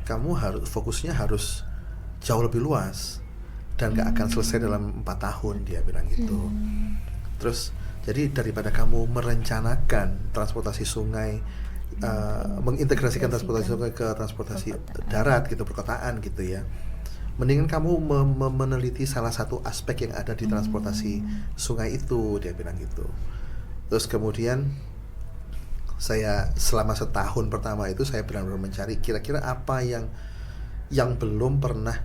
kamu fokusnya harus jauh lebih luas dan nggak akan selesai dalam 4 tahun, dia bilang gitu. Terus jadi daripada kamu merencanakan transportasi sungai, mengintegrasikan transportasi sungai ke transportasi darat gitu, perkotaan gitu ya, mendingan kamu meneliti salah satu aspek yang ada di transportasi sungai itu, dia bilang gitu. Terus kemudian saya selama setahun pertama itu saya benar-benar mencari kira-kira apa yang belum pernah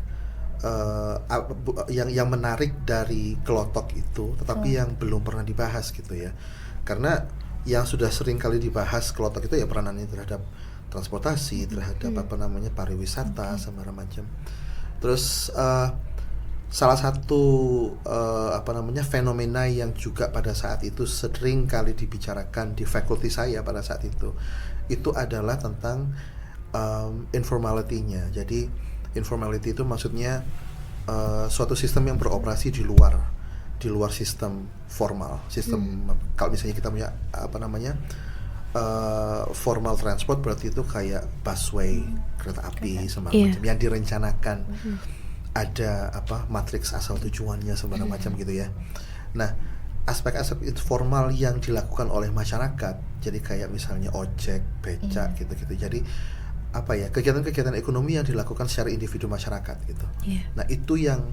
yang menarik dari Klotok itu, tetapi yang belum pernah dibahas gitu ya. Karena yang sudah sering kali dibahas Klotok itu ya peranannya terhadap transportasi, terhadap pariwisata, semacam macam. Terus salah satu fenomena yang juga pada saat itu sering kali dibicarakan di fakulti saya pada saat itu adalah tentang informality-nya. Jadi informality itu maksudnya suatu sistem yang beroperasi di luar sistem formal. Kalau misalnya kita punya formal transport, berarti itu kayak busway, kereta api semacam yang direncanakan, ada matriks asal tujuannya sembarang macam gitu ya. Nah, aspek-aspek informal yang dilakukan oleh masyarakat, jadi kayak misalnya ojek, becak gitu-gitu. Jadi kegiatan-kegiatan ekonomi yang dilakukan secara individu masyarakat gitu. Nah, itu yang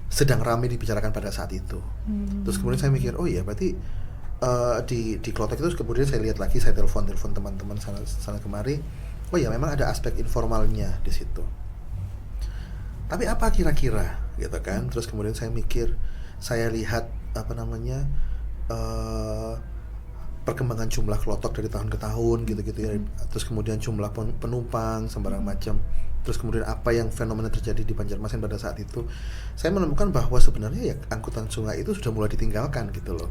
sedang ramai dibicarakan pada saat itu. Terus kemudian saya mikir, oh iya berarti di Klotok itu kemudian saya lihat lagi, saya telepon teman-teman sana kemari. Oh ya, memang ada aspek informalnya di situ. Tapi apa kira-kira gitu kan? Terus kemudian saya mikir, saya lihat perkembangan jumlah Klotok dari tahun ke tahun gitu-gitu ya. Terus kemudian jumlah penumpang sembarang macam. Terus kemudian apa yang fenomena terjadi di Banjarmasin pada saat itu, saya menemukan bahwa sebenarnya ya angkutan sungai itu sudah mulai ditinggalkan gitu loh.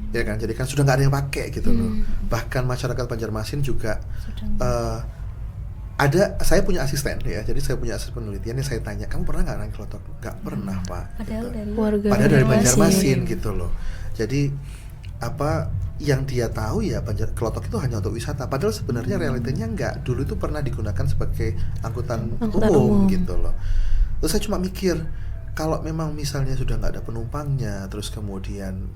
Ya kan, jadi kan sudah nggak ada yang pakai gitu loh. Bahkan masyarakat Banjarmasin juga saya punya asisten ya, jadi saya punya asisten penelitian yang saya tanya, kamu pernah nggak naik Klotok? Nggak pernah Pak. Padahal dari Banjarmasin gitu loh. Jadi yang dia tahu ya Klotok itu hanya untuk wisata, padahal sebenarnya realitanya enggak. Dulu itu pernah digunakan sebagai angkutan umum gitu loh. Terus saya cuma mikir, kalau memang misalnya sudah nggak ada penumpangnya, terus kemudian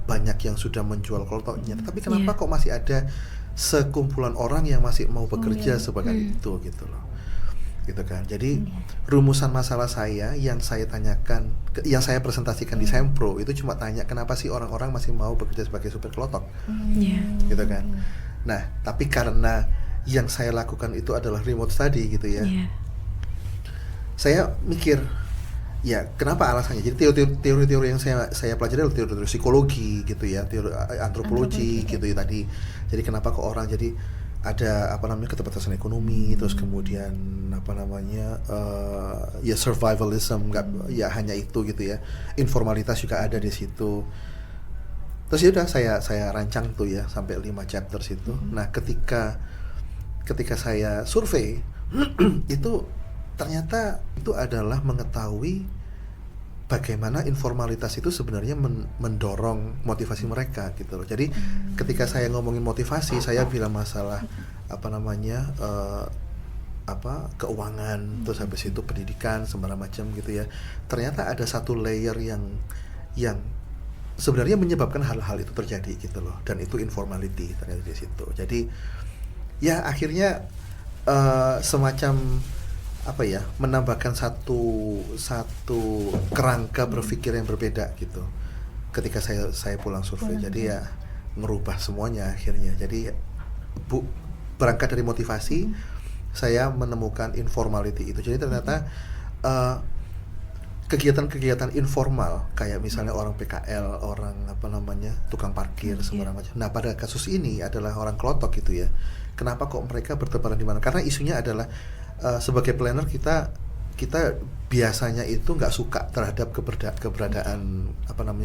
banyak yang sudah menjual Klotoknya, tapi kenapa kok masih ada sekumpulan orang yang masih mau bekerja sebagai itu gitu loh, gitu kan. Jadi rumusan masalah saya yang saya tanyakan, yang saya presentasikan di Sempro itu cuma tanya kenapa sih orang-orang masih mau bekerja sebagai supir Klotok, gitu kan. Nah, tapi karena yang saya lakukan itu adalah remote study gitu ya, saya mikir ya kenapa alasannya. Jadi teori-teori yang saya pelajari adalah teori psikologi gitu ya, teori antropologi gitu ya tadi. Jadi kenapa kok orang jadi ada keterbatasan ekonomi, terus kemudian ya survivalism, nggak ya hanya itu gitu ya, informalitas juga ada di situ. Terus ya udah saya rancang tuh ya sampai 5 chapter situ. Nah, ketika saya survei itu ternyata itu adalah mengetahui bagaimana informalitas itu sebenarnya mendorong motivasi mereka gitu loh. Jadi ketika saya ngomongin motivasi, saya bilang masalah keuangan, terus habis itu pendidikan sembarang macam gitu ya. Ternyata ada satu layer yang sebenarnya menyebabkan hal-hal itu terjadi gitu loh, dan itu informality ternyata di situ. Jadi ya akhirnya semacam menambahkan satu kerangka berpikir yang berbeda gitu ketika saya pulang survei. Jadi ya merubah semuanya akhirnya. Jadi berangkat dari motivasi, saya menemukan informality itu. Jadi ternyata kegiatan-kegiatan informal kayak misalnya orang PKL, orang tukang parkir sembarang macam. Nah, pada kasus ini adalah orang Klotok gitu ya. Kenapa kok mereka bertebaran di mana? Karena isunya adalah sebagai planner kita biasanya itu nggak suka terhadap keberadaan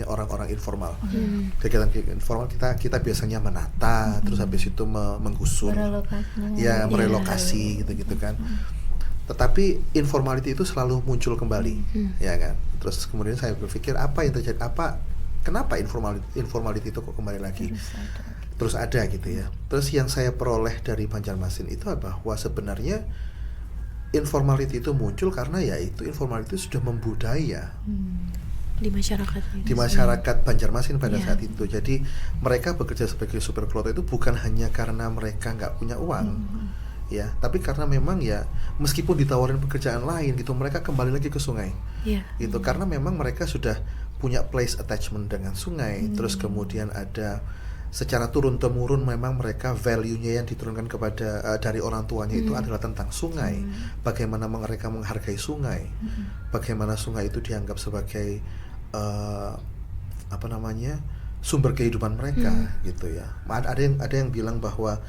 orang-orang informal. Kegiatan informal kita biasanya menata, terus habis itu menggusur, merelokasi gitu kan. Tetapi informality itu selalu muncul kembali, ya kan. Terus kemudian saya berpikir apa yang terjadi, kenapa informality itu kok kembali lagi? Terus ada gitu ya. Terus yang saya peroleh dari Banjarmasin itu bahwa sebenarnya informality itu muncul karena ya itu informality itu sudah membudaya di masyarakat Banjarmasin pada saat itu. Jadi mereka bekerja sebagai supir Klotok itu bukan hanya karena mereka nggak punya uang, ya, tapi karena memang ya meskipun ditawarin pekerjaan lain gitu, mereka kembali lagi ke sungai, gitu, karena memang mereka sudah punya place attachment dengan sungai. Terus kemudian ada secara turun-temurun memang mereka value-nya yang diturunkan kepada dari orang tuanya itu adalah tentang sungai. Bagaimana mereka menghargai sungai, bagaimana sungai itu dianggap sebagai sumber kehidupan mereka, gitu ya. Ada yang bilang bahwa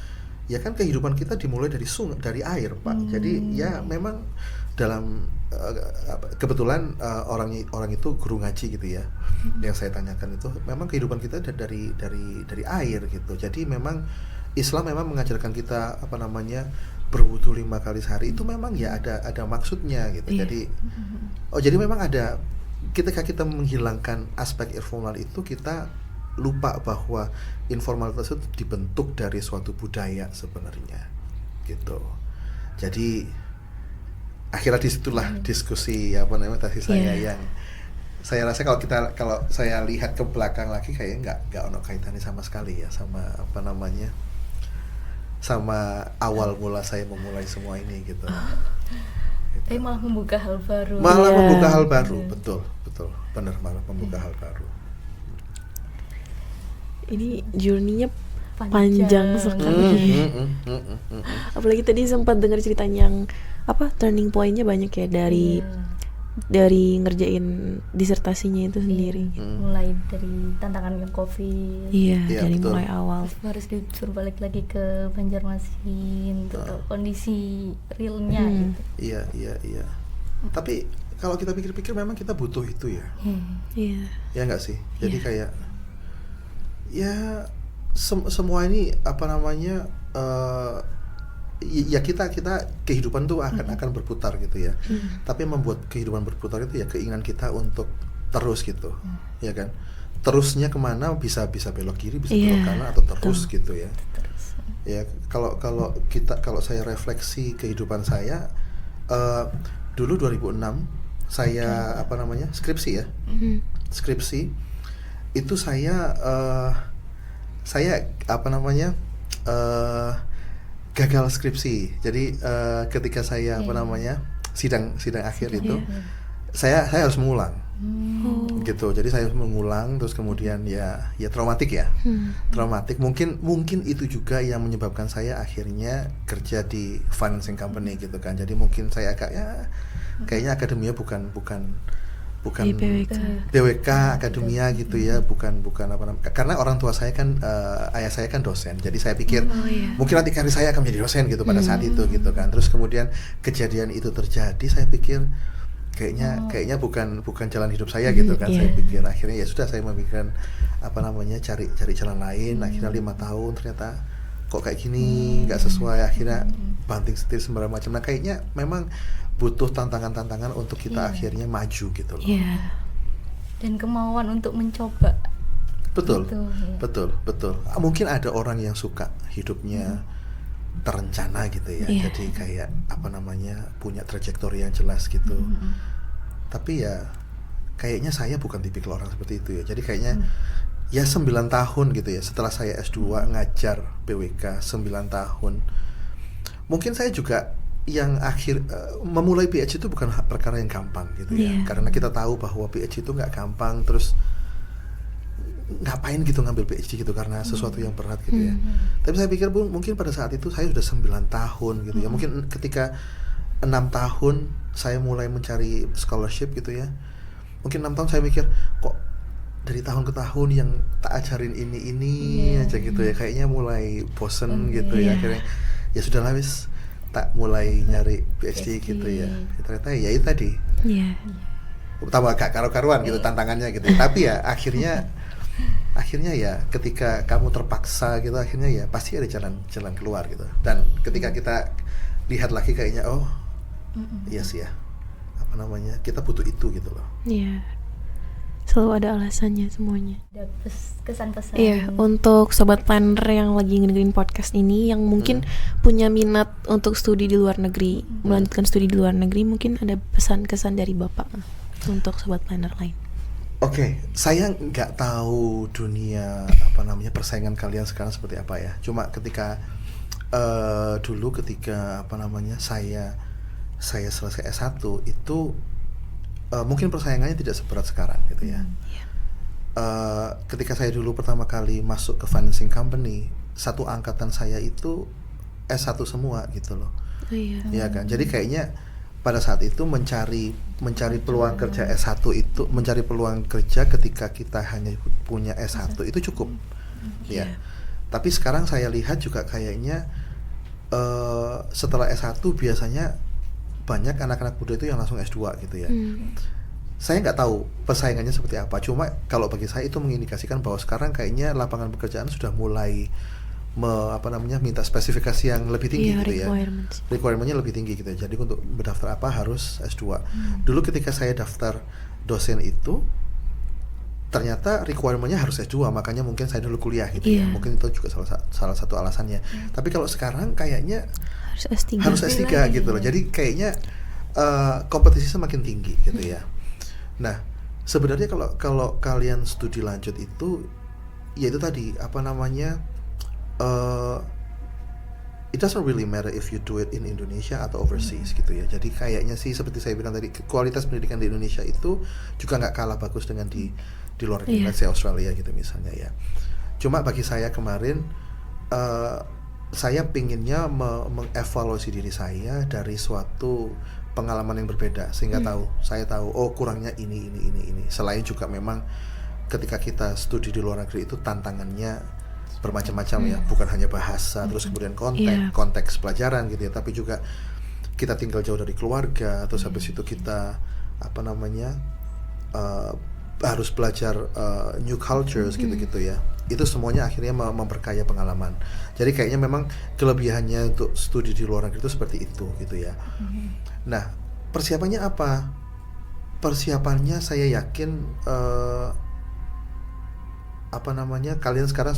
ya kan kehidupan kita dimulai dari air, Pak. Jadi ya memang dalam kebetulan orang itu guru ngaji gitu ya. Yang saya tanyakan itu memang kehidupan kita dari air gitu. Jadi memang Islam memang mengajarkan kita berwudu 5 kali sehari, itu memang ya ada maksudnya gitu. Jadi jadi memang ada, ketika kita menghilangkan aspek informal itu, kita lupa bahwa informal tersebut dibentuk dari suatu budaya sebenarnya gitu. Jadi akhirnya disitulah diskusi tadi saya yang saya rasa kalau saya lihat ke belakang lagi kayaknya nggak ono kaitannya sama sekali ya sama sama awal mula saya memulai semua ini gitu. Tapi malah membuka hal baru. Membuka hal baru, betul, benar, malah membuka hal baru. Ini journey-nya panjang sekali. Apalagi tadi sempat dengar ceritanya yang turning point-nya banyak ya dari ngerjain disertasinya itu sendiri. Mulai dari tantangan COVID. Dari betul. mulai awal. Harus disuruh balik lagi ke Banjarmasin untuk tahu kondisi realnya gitu. Iya. Tapi kalau kita pikir-pikir memang kita butuh itu ya. Ya nggak sih? Jadi kayak ya semua ini ya kita kehidupan tuh akan berputar gitu ya. Tapi membuat kehidupan berputar itu ya keinginan kita untuk terus gitu, ya kan? Terusnya kemana, bisa belok kiri, bisa belok kanan, atau terus gitu ya. Ya kalau saya refleksi kehidupan saya, dulu 2006 saya skripsi ya. Skripsi itu saya gagal skripsi. Jadi ketika saya sidang akhir itu saya harus mengulang. Gitu. Jadi saya harus mengulang, terus kemudian ya traumatik ya. Traumatik. Mungkin itu juga yang menyebabkan saya akhirnya kerja di financing company gitu kan. Jadi mungkin saya kayaknya akademia bukan BWK akademia gitu ya, bukan karena orang tua saya kan ayah saya kan dosen, jadi saya pikir mungkin nanti karir saya akan menjadi dosen gitu pada saat itu gitu kan. Terus kemudian kejadian itu terjadi, saya pikir kayaknya bukan jalan hidup saya gitu kan. Saya pikir akhirnya ya sudah, saya memikirkan cari jalan lain. Akhirnya 5 tahun ternyata kok kayak gini, nggak sesuai, akhirnya banting setir sembarang macam. Nah kayaknya memang butuh tantangan-tantangan untuk kita akhirnya maju gitu loh. Dan kemauan untuk mencoba. Betul. Mungkin ada orang yang suka hidupnya terencana gitu ya. Jadi kayak punya trajektori yang jelas gitu. Tapi ya kayaknya saya bukan tipikal orang seperti itu ya. Jadi kayaknya ya 9 tahun gitu ya, setelah saya S2 ngajar BWK 9 tahun. Mungkin saya juga yang memulai PhD itu bukan perkara yang gampang gitu ya. Karena kita tahu bahwa PhD itu nggak gampang, terus ngapain gitu ngambil PhD gitu, karena sesuatu yang berat gitu ya. Tapi saya pikir mungkin pada saat itu saya sudah 9 tahun gitu ya. Mungkin ketika 6 tahun saya mulai mencari scholarship gitu ya. Mungkin 6 tahun saya mikir, kok dari tahun ke tahun yang tak ajarin ini aja gitu ya. Kayaknya mulai bosen gitu ya. Akhirnya ya sudahlah wis, tak mulai nyari PhD gitu ya. Ternyata ya itu tadi. Utama gak karu-karuan gitu tantangannya gitu. Tapi ya akhirnya ya ketika kamu terpaksa gitu, akhirnya ya pasti ada jalan keluar gitu. Dan ketika kita lihat lagi kayaknya iya sih ya, kita butuh itu gitu loh. Selalu ada alasannya semuanya. Ada kesan-pesan. Untuk sobat planner yang lagi ngedengerin podcast ini, yang mungkin punya minat untuk studi di luar negeri, melanjutkan studi di luar negeri, mungkin ada pesan-kesan dari Bapak untuk sobat planner lain. Oke, saya nggak tahu dunia persaingan kalian sekarang seperti apa ya. Cuma ketika dulu ketika saya selesai S1 itu mungkin persaingannya tidak seberat sekarang gitu ya. Ketika saya dulu pertama kali masuk ke financing company, satu angkatan saya itu S1 semua gitu loh. Ya kan. Jadi kayaknya pada saat itu mencari peluang kerja S1 itu, mencari peluang kerja ketika kita hanya punya S1 itu cukup. Ya. Tapi sekarang saya lihat juga kayaknya setelah S1 biasanya banyak anak-anak muda itu yang langsung S2 gitu ya. Saya nggak tahu persaingannya seperti apa, cuma kalau bagi saya itu mengindikasikan bahwa sekarang kayaknya lapangan pekerjaan sudah mulai minta spesifikasi yang lebih tinggi gitu ya. Requirement-nya lebih tinggi gitu ya. Jadi untuk berdaftar apa harus S2. Dulu ketika saya daftar dosen itu ternyata requirement-nya harus S2, makanya mungkin saya dulu kuliah gitu ya. Mungkin itu juga salah satu alasannya. Tapi kalau sekarang kayaknya harus S3 gitu loh. Jadi kayaknya kompetisi semakin tinggi gitu ya. Nah, sebenarnya kalau kalian studi lanjut itu ya itu tadi it doesn't really matter if you do it in Indonesia atau overseas gitu ya. Jadi kayaknya sih seperti saya bilang tadi, kualitas pendidikan di Indonesia itu juga nggak kalah bagus dengan di luar negeri, Australia gitu misalnya ya. Cuma bagi saya kemarin saya pinginnya mengevaluasi diri saya dari suatu pengalaman yang berbeda sehingga saya tahu oh kurangnya ini. Selain juga memang ketika kita studi di luar negeri itu tantangannya bermacam-macam ya, bukan hanya bahasa, terus kemudian konteks pelajaran gitu ya, tapi juga kita tinggal jauh dari keluarga, terus habis itu kita harus belajar new cultures gitu-gitu ya. Itu semuanya akhirnya memperkaya pengalaman. Jadi kayaknya memang kelebihannya untuk studi di luar negeri itu seperti itu gitu ya. Nah, persiapannya apa? Persiapannya saya yakin kalian sekarang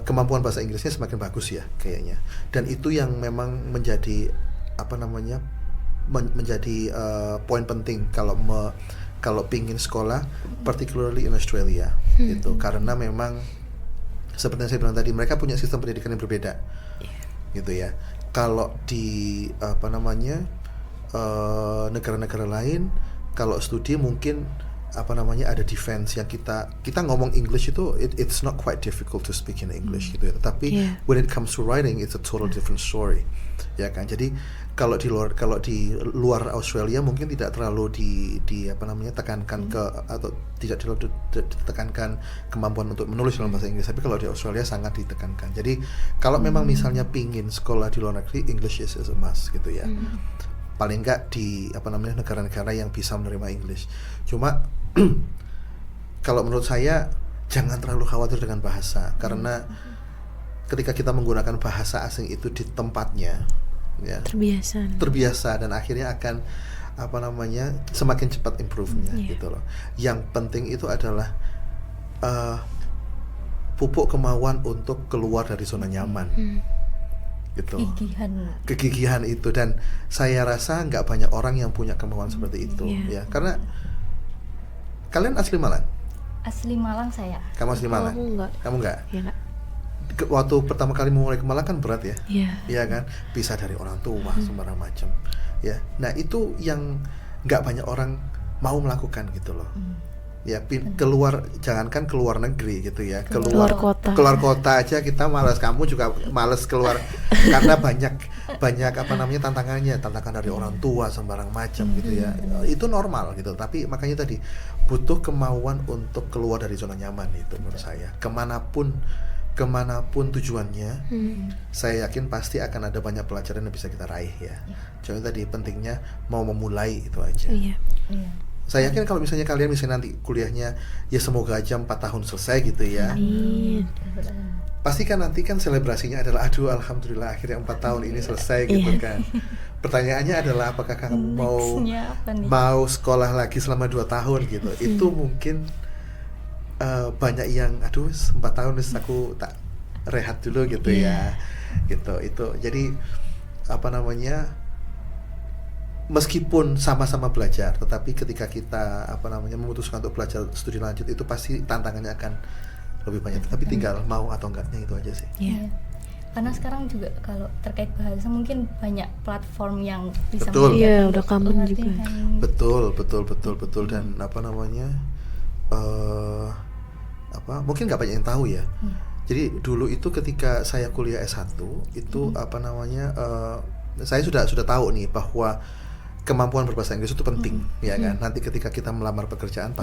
kemampuan bahasa Inggrisnya semakin bagus ya kayaknya, dan itu yang memang menjadi poin penting kalau pingin sekolah, particularly in Australia gitu, karena memang seperti yang saya bilang tadi, mereka punya sistem pendidikan yang berbeda gitu ya. Kalau di negara-negara lain, kalau studi mungkin ada defense yang kita ngomong English itu it's not quite difficult to speak in English gitu ya. Tapi when it comes to writing it's a total different story. Ya kan? Jadi kalau di luar Australia mungkin tidak terlalu tekankan atau tidak terlalu ditekankan kemampuan untuk menulis dalam bahasa Inggris, tapi kalau di Australia sangat ditekankan. Jadi kalau memang misalnya pingin sekolah di luar negeri, English is a must gitu ya. Paling enggak di negara-negara yang bisa menerima English. Cuma kalau menurut saya jangan terlalu khawatir dengan bahasa, karena ketika kita menggunakan bahasa asing itu di tempatnya ya, terbiasa dan akhirnya akan semakin cepat improve-nya gitu loh. Yang penting itu adalah pupuk kemauan untuk keluar dari zona nyaman. Gitu. Kegigihan itu, dan saya rasa nggak banyak orang yang punya kemauan seperti itu ya, karena kalian asli Malang? Asli Malang saya. Kamu asli Malang? Kamu nggak? Ya, waktu pertama kali mulai ke Malang kan berat ya? Iya kan, pisah dari orang tua sembarang macam ya. Nah itu yang nggak banyak orang mau melakukan gitu loh. Ya keluar, jangankan keluar negeri gitu ya, keluar kota aja kita malas. Kamu juga malas keluar karena banyak tantangan dari orang tua sembarang macam gitu ya. Itu normal gitu, tapi makanya tadi butuh kemauan untuk keluar dari zona nyaman itu menurut saya. Kemanapun tujuannya, saya yakin pasti akan ada banyak pelajaran yang bisa kita raih ya. Cuma tadi pentingnya mau memulai itu aja. Saya yakin kalau misalnya kalian nanti kuliahnya ya semoga aja 4 tahun selesai gitu ya. Pasti kan nanti kan selebrasinya adalah aduh alhamdulillah akhirnya 4 tahun ini selesai gitu kan. Pertanyaannya adalah apakah kamu mau sekolah lagi selama 2 tahun gitu. Itu mungkin banyak yang aduh 4 tahun aku tak rehat dulu gitu ya. Gitu. Itu jadi meskipun sama-sama belajar, tetapi ketika kita memutuskan untuk belajar studi lanjut itu pasti tantangannya akan lebih banyak. Tapi tinggal mau atau enggaknya itu aja sih. Karena sekarang juga kalau terkait bahasa mungkin banyak platform yang bisa udah common juga. Betul dan mungkin nggak banyak yang tahu ya. Jadi dulu itu ketika saya kuliah S1 itu saya sudah tahu nih bahwa kemampuan berbahasa Inggris itu penting ya kan. Nanti ketika kita melamar pekerjaan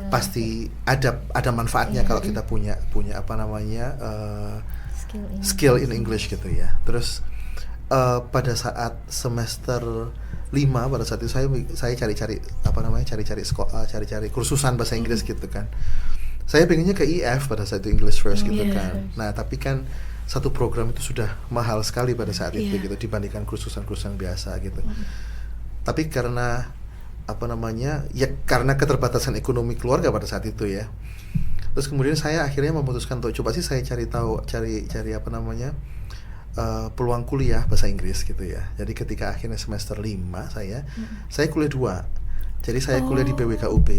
pasti ada manfaatnya kalau kita punya skill in English gitu ya. Terus pada saat semester 5 pada saat itu saya cari-cari cari-cari kursusan bahasa Inggris gitu kan. Saya pengennya ke EF pada saat itu, English First gitu kan. Nah, tapi kan satu program itu sudah mahal sekali pada saat itu gitu dibandingkan kursusan-kursusan biasa gitu. Tapi karena karena keterbatasan ekonomi keluarga pada saat itu ya. Terus kemudian saya akhirnya memutuskan untuk coba sih saya cari peluang kuliah bahasa Inggris gitu ya. Jadi ketika akhirnya semester 5 saya kuliah 2. Jadi saya kuliah di BWKUP.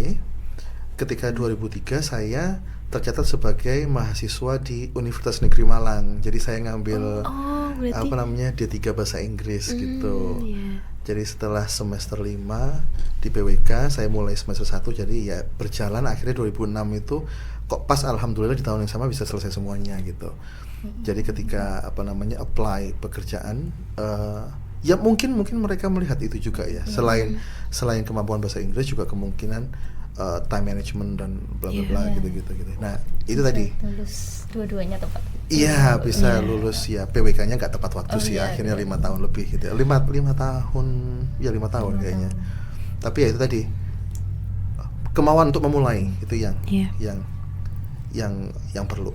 Ketika 2003 saya tercatat sebagai mahasiswa di Universitas Negeri Malang. Jadi saya ngambil D3 bahasa Inggris gitu. Jadi setelah semester 5 di BWK saya mulai semester 1, jadi ya berjalan akhirnya 2006 itu kok pas alhamdulillah di tahun yang sama bisa selesai semuanya gitu. Jadi ketika apply pekerjaan ya mungkin mereka melihat itu juga ya. Selain kemampuan bahasa Inggris juga kemungkinan time management dan bla bla bla gitu. Nah, itu bisa tadi. Lulus dua-duanya tepat. Iya, bisa lulus ya. PWK-nya nggak tepat waktu sih akhirnya 5 tahun lebih gitu. 5 tahun kayaknya. Tapi ya itu tadi. Kemauan untuk memulai itu yang perlu.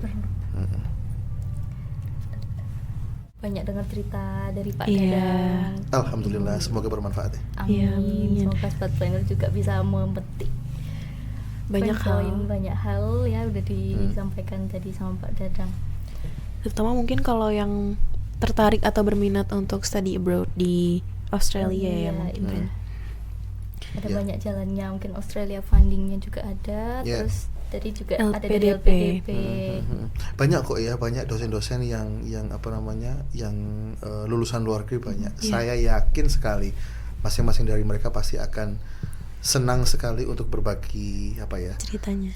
Banyak dengar cerita dari Pak Dadang. Alhamdulillah, semoga bermanfaat ya. Amin. Semoga Sobat Planner juga bisa memetik banyak hal ya udah disampaikan tadi sama Pak Dadang. Terutama mungkin kalau yang tertarik atau berminat untuk study abroad di Australia mungkin. Ada banyak jalannya, mungkin Australia fundingnya juga ada. Terus tadi juga ada dari LPDP. Banyak kok ya, banyak dosen-dosen yang lulusan luar negeri banyak. Saya yakin sekali masing-masing dari mereka pasti akan senang sekali untuk berbagi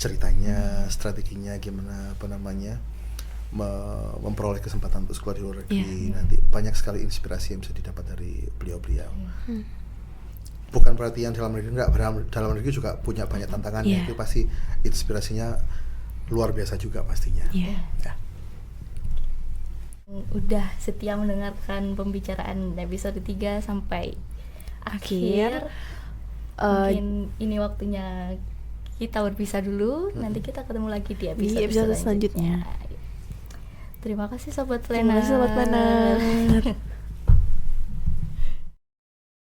ceritanya, strateginya gimana memperoleh kesempatan untuk sekolah di luar negeri. Nanti banyak sekali inspirasi yang bisa didapat dari beliau-beliau. Bukan berarti yang dalam negeri juga punya banyak tantangannya. Itu pasti inspirasinya luar biasa juga pastinya. Udah setia mendengarkan pembicaraan episode 3 sampai akhir. Mungkin ini waktunya kita berpisah dulu. Nanti kita ketemu lagi di episode selanjutnya. Terima kasih Sobat Planner.